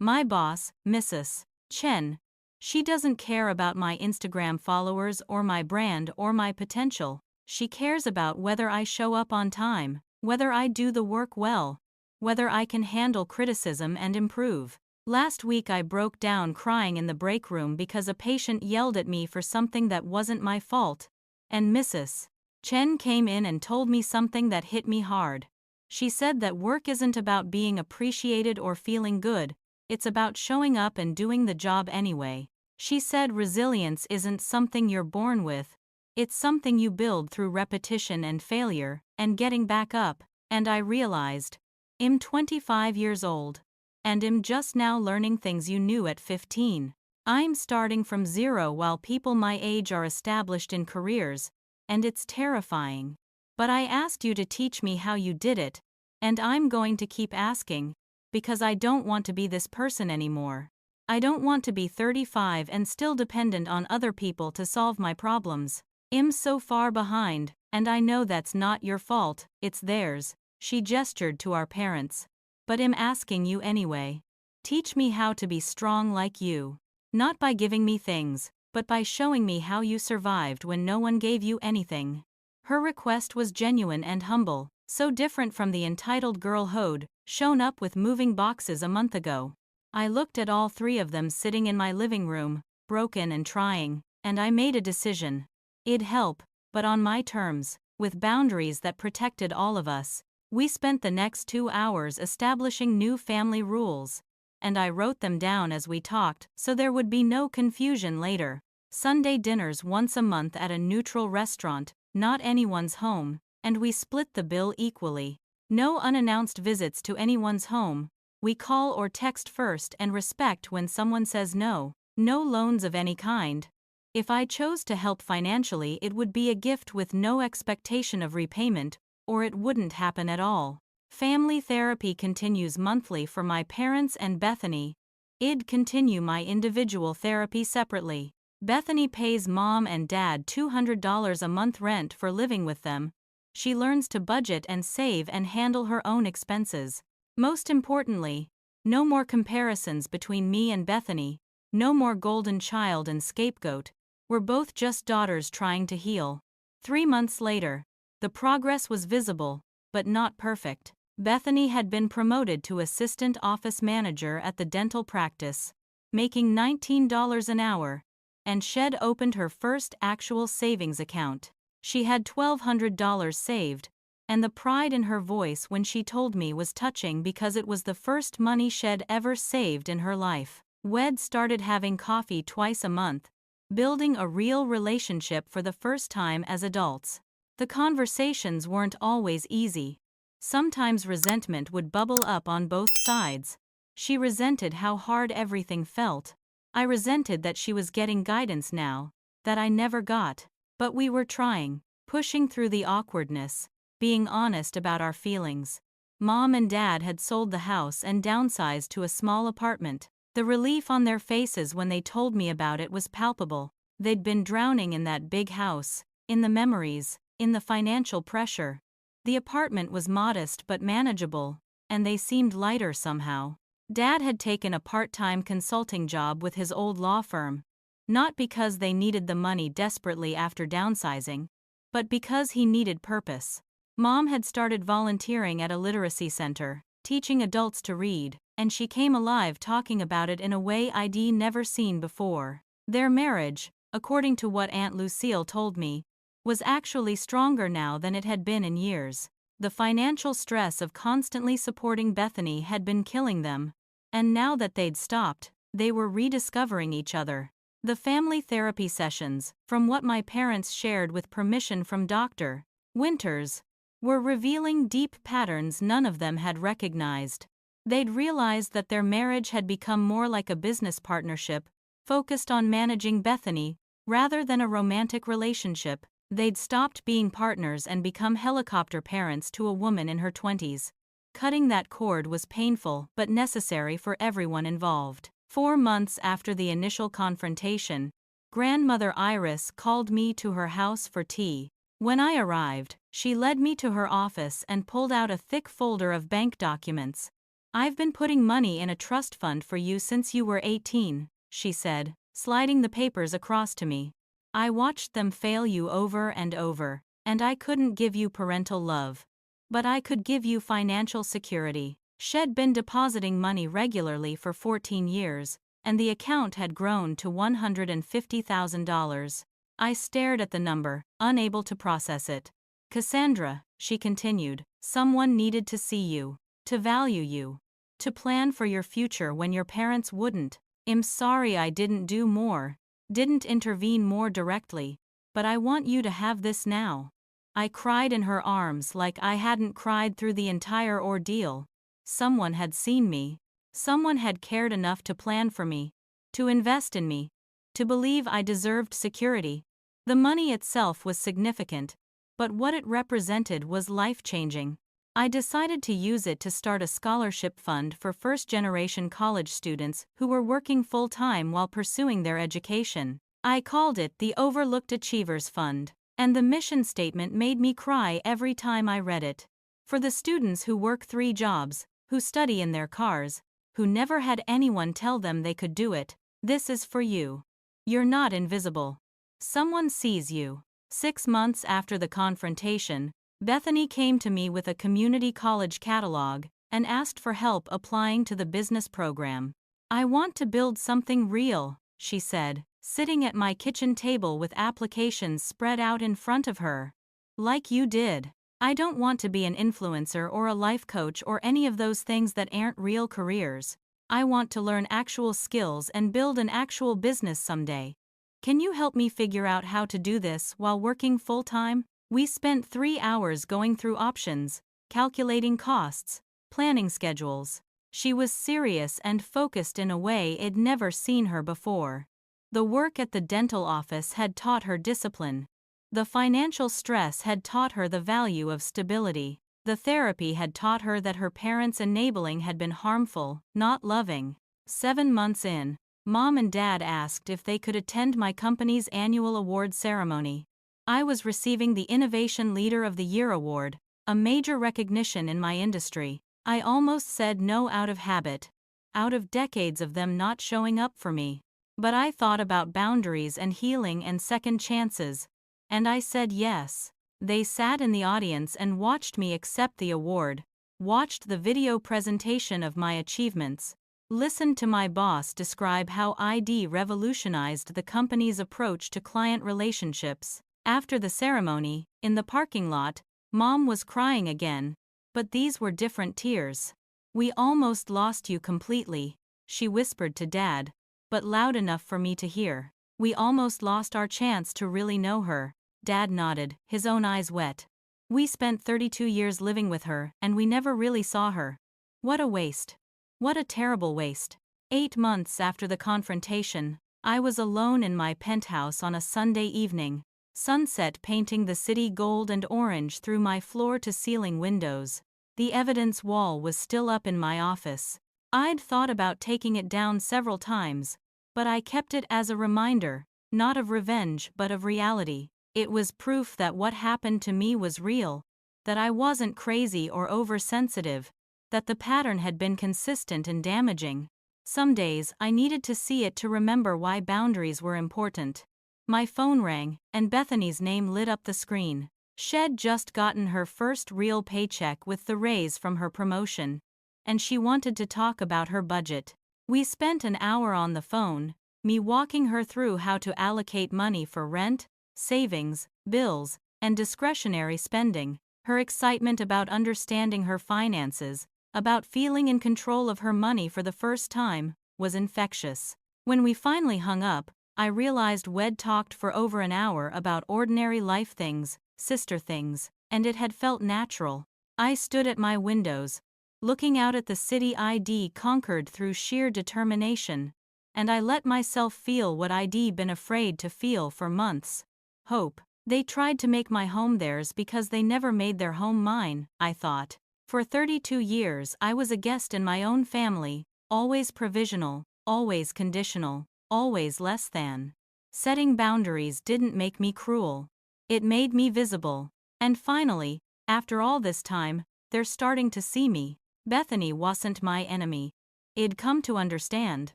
My boss, Mrs. Chen, she doesn't care about my Instagram followers or my brand or my potential. She cares about whether I show up on time, whether I do the work well, whether I can handle criticism and improve. Last week I broke down crying in the break room because a patient yelled at me for something that wasn't my fault, and Mrs. Chen came in and told me something that hit me hard. She said that work isn't about being appreciated or feeling good, it's about showing up and doing the job anyway. She said resilience isn't something you're born with, it's something you build through repetition and failure, and getting back up, and I realized, I'm 25 years old. And I'm just now learning things you knew at 15. I'm starting from zero while people my age are established in careers, and it's terrifying. But I asked you to teach me how you did it, and I'm going to keep asking, because I don't want to be this person anymore. I don't want to be 35 and still dependent on other people to solve my problems. I'm so far behind, and I know that's not your fault, it's theirs. She gestured to our parents. But I'm asking you anyway. Teach me how to be strong like you. Not by giving me things, but by showing me how you survived when no one gave you anything. Her request was genuine and humble, so different from the entitled girl who'd shown up with moving boxes a month ago. I looked at all 3 of them sitting in my living room, broken and trying, and I made a decision. It'd help, but on my terms, with boundaries that protected all of us. We spent the next 2 hours establishing new family rules, and I wrote them down as we talked so there would be no confusion later. Sunday dinners once a month at a neutral restaurant, not anyone's home, and we split the bill equally. No unannounced visits to anyone's home. We call or text first and respect when someone says no. No loans of any kind. If I chose to help financially, it would be a gift with no expectation of repayment, or it wouldn't happen at all. Family therapy continues monthly for my parents and Bethany. I'd continue my individual therapy separately. Bethany pays mom and dad $200 a month rent for living with them. She learns to budget and save and handle her own expenses. Most importantly, no more comparisons between me and Bethany, no more golden child and scapegoat. We're both just daughters trying to heal. 3 months later, the progress was visible, but not perfect. Bethany had been promoted to assistant office manager at the dental practice, making $19 an hour, and Shed opened her first actual savings account. She had $1,200 saved, and the pride in her voice when she told me was touching because it was the first money Shed ever saved in her life. We'd started having coffee twice a month, building a real relationship for the first time as adults. The conversations weren't always easy. Sometimes resentment would bubble up on both sides. She resented how hard everything felt. I resented that she was getting guidance now, that I never got. But we were trying, pushing through the awkwardness, being honest about our feelings. Mom and Dad had sold the house and downsized to a small apartment. The relief on their faces when they told me about it was palpable. They'd been drowning in that big house, in the memories, in the financial pressure. The apartment was modest but manageable, and they seemed lighter somehow. Dad had taken a part-time consulting job with his old law firm, not because they needed the money desperately after downsizing, but because he needed purpose. Mom had started volunteering at a literacy center, teaching adults to read, and she came alive talking about it in a way I'd never seen before. Their marriage, according to what Aunt Lucille told me, was actually stronger now than it had been in years. The financial stress of constantly supporting Bethany had been killing them, and now that they'd stopped, they were rediscovering each other. The family therapy sessions, from what my parents shared with permission from Dr. Winters, were revealing deep patterns none of them had recognized. They'd realized that their marriage had become more like a business partnership, focused on managing Bethany, rather than a romantic relationship. They'd stopped being partners and become helicopter parents to a woman in her 20s. Cutting that cord was painful but necessary for everyone involved. 4 months after the initial confrontation, Grandmother Iris called me to her house for tea. When I arrived, she led me to her office and pulled out a thick folder of bank documents. "I've been putting money in a trust fund for you since you were 18, she said, sliding the papers across to me. "I watched them fail you over and over, and I couldn't give you parental love. But I could give you financial security." She'd been depositing money regularly for 14 years, and the account had grown to $150,000. I stared at the number, unable to process it. "Cassandra," she continued, "someone needed to see you, to value you, to plan for your future when your parents wouldn't. I'm sorry I didn't do more, didn't intervene more directly, but I want you to have this now." I cried in her arms like I hadn't cried through the entire ordeal. Someone had seen me. Someone had cared enough to plan for me, to invest in me, to believe I deserved security. The money itself was significant, but what it represented was life-changing. I decided to use it to start a scholarship fund for first-generation college students who were working full-time while pursuing their education. I called it the Overlooked Achievers Fund, and the mission statement made me cry every time I read it. For the students who work 3 jobs, who study in their cars, who never had anyone tell them they could do it, this is for you. You're not invisible. Someone sees you. 6 months after the confrontation, Bethany came to me with a community college catalog and asked for help applying to the business program. "I want to build something real," she said, sitting at my kitchen table with applications spread out in front of her. "Like you did. I don't want to be an influencer or a life coach or any of those things that aren't real careers. I want to learn actual skills and build an actual business someday. Can you help me figure out how to do this while working full-time?" We spent 3 hours going through options, calculating costs, planning schedules. She was serious and focused in a way I'd never seen her before. The work at the dental office had taught her discipline. The financial stress had taught her the value of stability. The therapy had taught her that her parents' enabling had been harmful, not loving. 7 months in, Mom and Dad asked if they could attend my company's annual award ceremony. I was receiving the Innovation Leader of the Year award, a major recognition in my industry. I almost said no out of habit, out of decades of them not showing up for me. But I thought about boundaries and healing and second chances, and I said yes. They sat in the audience and watched me accept the award, watched the video presentation of my achievements, listened to my boss describe how ID revolutionized the company's approach to client relationships. After the ceremony, in the parking lot, Mom was crying again, but these were different tears. "We almost lost you completely," she whispered to Dad, but loud enough for me to hear. "We almost lost our chance to really know her." Dad nodded, his own eyes wet. "We spent 32 years living with her, and we never really saw her. What a waste. What a terrible waste." 8 months after the confrontation, I was alone in my penthouse on a Sunday evening, sunset painting the city gold and orange through my floor-to-ceiling windows. The evidence wall was still up in my office. I'd thought about taking it down several times, but I kept it as a reminder, not of revenge but of reality. It was proof that what happened to me was real, that I wasn't crazy or oversensitive, that the pattern had been consistent and damaging. Some days I needed to see it to remember why boundaries were important. My phone rang, and Bethany's name lit up the screen. She'd just gotten her first real paycheck with the raise from her promotion, and she wanted to talk about her budget. We spent an hour on the phone, me walking her through how to allocate money for rent, savings, bills, and discretionary spending. Her excitement about understanding her finances, about feeling in control of her money for the first time, was infectious. When we finally hung up, I realized we'd talked for over an hour about ordinary life things, sister things, and it had felt natural. I stood at my windows, looking out at the city ID conquered through sheer determination, and I let myself feel what I'd been afraid to feel for months. Hope. They tried to make my home theirs because they never made their home mine, I thought. For 32 years I was a guest in my own family, always provisional, always conditional, always less than. Setting boundaries didn't make me cruel. It made me visible. And finally, after all this time, they're starting to see me. Bethany wasn't my enemy. I'd come to understand.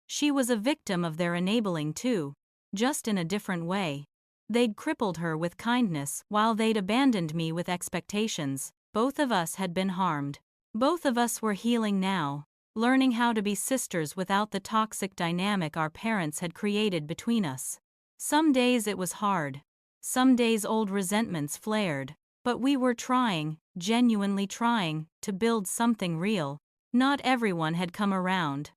She was a victim of their enabling too, just in a different way. They'd crippled her with kindness while they'd abandoned me with expectations. Both of us had been harmed. Both of us were healing now, learning how to be sisters without the toxic dynamic our parents had created between us. Some days it was hard. Some days old resentments flared. But we were trying, genuinely trying, to build something real. Not everyone had come around.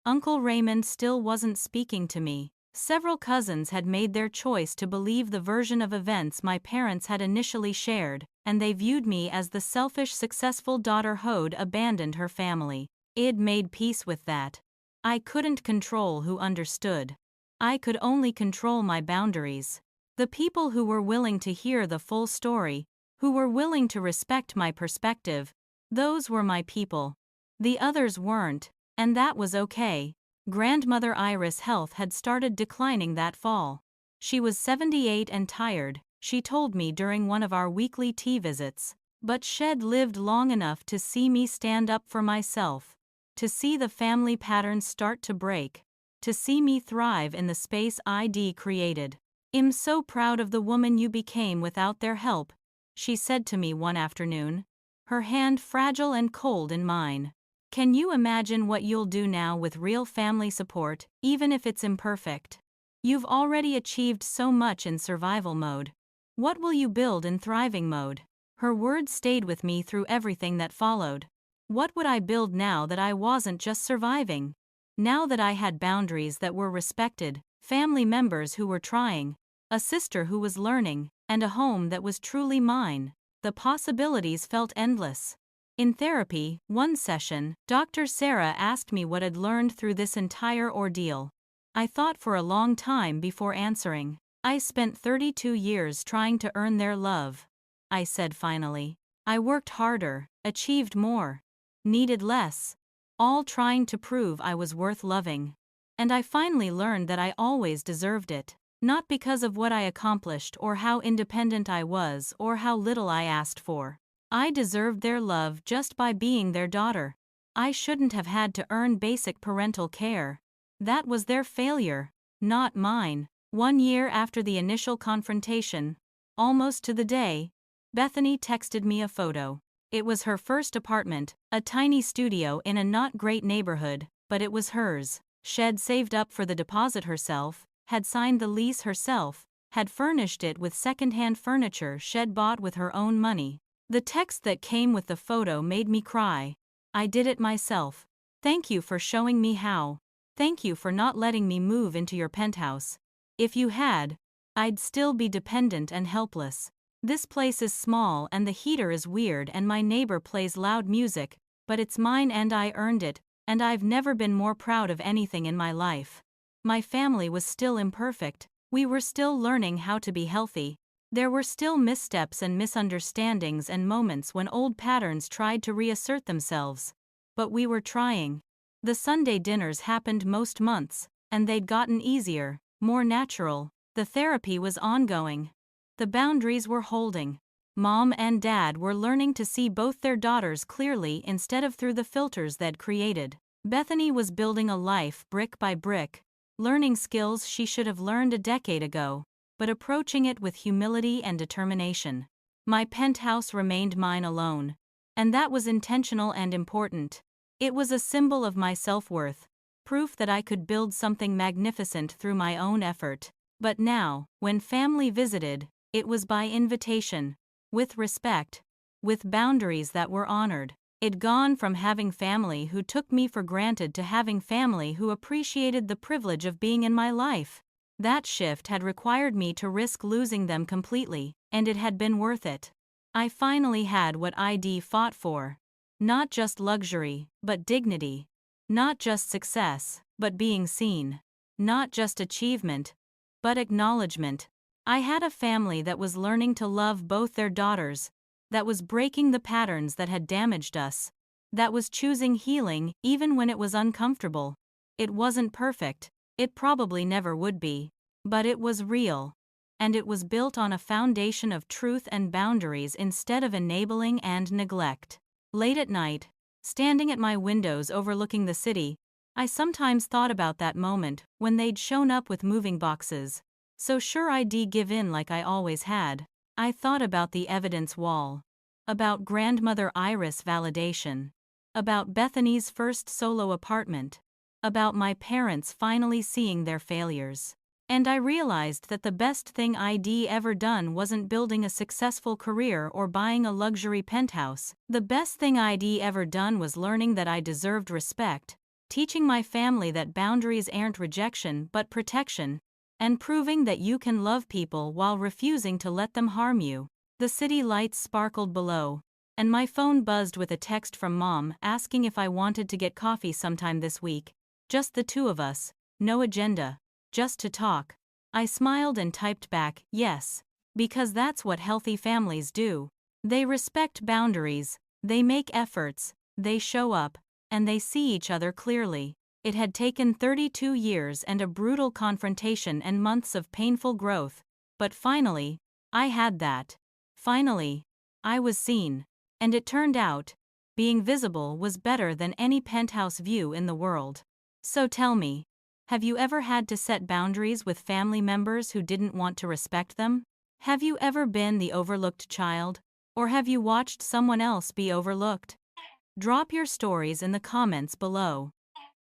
Uncle Raymond still wasn't speaking to me. Several cousins had made their choice to believe the version of events my parents had initially shared, and they viewed me as the selfish, successful daughter who'd abandoned her family. I'd made peace with that. I couldn't control who understood. I could only control my boundaries. The people who were willing to hear the full story, who were willing to respect my perspective, those were my people. The others weren't, and that was okay. Grandmother Iris' health had started declining that fall. She was 78 and tired, she told me during one of our weekly tea visits, but she'd lived long enough to see me stand up for myself, to see the family patterns start to break, to see me thrive in the space ID created. "I'm so proud of the woman you became without their help," she said to me one afternoon, her hand fragile and cold in mine. "Can you imagine what you'll do now with real family support, even if it's imperfect? You've already achieved so much in survival mode. What will you build in thriving mode?" Her words stayed with me through everything that followed. What would I build now that I wasn't just surviving? Now that I had boundaries that were respected, family members who were trying, a sister who was learning, and a home that was truly mine, the possibilities felt endless. In therapy, one session, Dr. Sarah asked me what I'd learned through this entire ordeal. I thought for a long time before answering. "I spent 32 years trying to earn their love," I said finally. "I worked harder, achieved more, needed less, all trying to prove I was worth loving. And I finally learned that I always deserved it, not because of what I accomplished or how independent I was or how little I asked for. I deserved their love just by being their daughter. I shouldn't have had to earn basic parental care. That was their failure, not mine." 1 year after the initial confrontation, almost to the day, Bethany texted me a photo. It was her first apartment, a tiny studio in a not great neighborhood, but it was hers. She'd saved up for the deposit herself, had signed the lease herself, had furnished it with second-hand furniture she'd bought with her own money. The text that came with the photo made me cry. I did it myself. Thank you for showing me how. Thank you for not letting me move into your penthouse. If you had, I'd still be dependent and helpless. This place is small and the heater is weird and my neighbor plays loud music, but it's mine and I earned it, and I've never been more proud of anything in my life. My family was still imperfect, we were still learning how to be healthy. There were still missteps and misunderstandings and moments when old patterns tried to reassert themselves. But we were trying. The Sunday dinners happened most months, and they'd gotten easier, more natural. The therapy was ongoing. The boundaries were holding. Mom and Dad were learning to see both their daughters clearly instead of through the filters they'd created. Bethany was building a life brick by brick, learning skills she should have learned a decade ago, but approaching it with humility and determination. My penthouse remained mine alone. And that was intentional and important. It was a symbol of my self-worth, proof that I could build something magnificent through my own effort. But now, when family visited, it was by invitation, with respect, with boundaries that were honored. It'd gone from having family who took me for granted to having family who appreciated the privilege of being in my life. That shift had required me to risk losing them completely, and it had been worth it. I finally had what I'd fought for. Not just luxury, but dignity. Not just success, but being seen. Not just achievement, but acknowledgement. I had a family that was learning to love both their daughters, that was breaking the patterns that had damaged us, that was choosing healing even when it was uncomfortable. It wasn't perfect, it probably never would be, but it was real. And it was built on a foundation of truth and boundaries instead of enabling and neglect. Late at night, standing at my windows overlooking the city, I sometimes thought about that moment when they'd shown up with moving boxes. So sure I'd give in like I always had. I thought about the evidence wall. About grandmother Iris' validation. About Bethany's first solo apartment. About my parents finally seeing their failures. And I realized that the best thing I'd ever done wasn't building a successful career or buying a luxury penthouse. The best thing I'd ever done was learning that I deserved respect, teaching my family that boundaries aren't rejection but protection, and proving that you can love people while refusing to let them harm you. The city lights sparkled below, and my phone buzzed with a text from Mom asking if I wanted to get coffee sometime this week. Just the two of us, no agenda. Just to talk. I smiled and typed back, yes, because that's what healthy families do. They respect boundaries, they make efforts, they show up, and they see each other clearly. It had taken 32 years and a brutal confrontation and months of painful growth, but finally, I had that. Finally, I was seen. And it turned out, being visible was better than any penthouse view in the world. So tell me, have you ever had to set boundaries with family members who didn't want to respect them? Have you ever been the overlooked child? Or have you watched someone else be overlooked? Drop your stories in the comments below.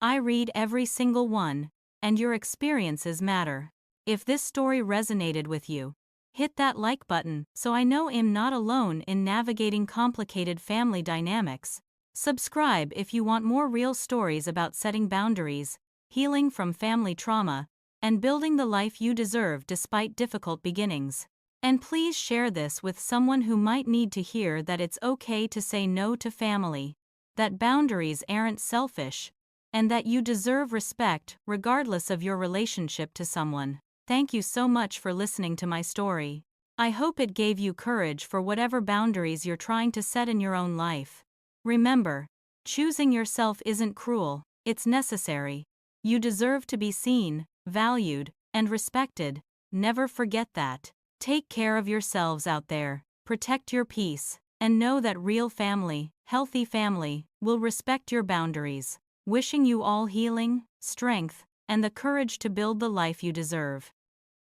I read every single one, and your experiences matter. If this story resonated with you, hit that like button so I know I'm not alone in navigating complicated family dynamics. Subscribe if you want more real stories about setting boundaries, healing from family trauma, and building the life you deserve despite difficult beginnings. And please share this with someone who might need to hear that it's okay to say no to family, that boundaries aren't selfish, and that you deserve respect regardless of your relationship to someone. Thank you so much for listening to my story. I hope it gave you courage for whatever boundaries you're trying to set in your own life. Remember, choosing yourself isn't cruel, it's necessary. You deserve to be seen, valued, and respected. Never forget that. Take care of yourselves out there, protect your peace, and know that real family, healthy family, will respect your boundaries. Wishing you all healing, strength, and the courage to build the life you deserve.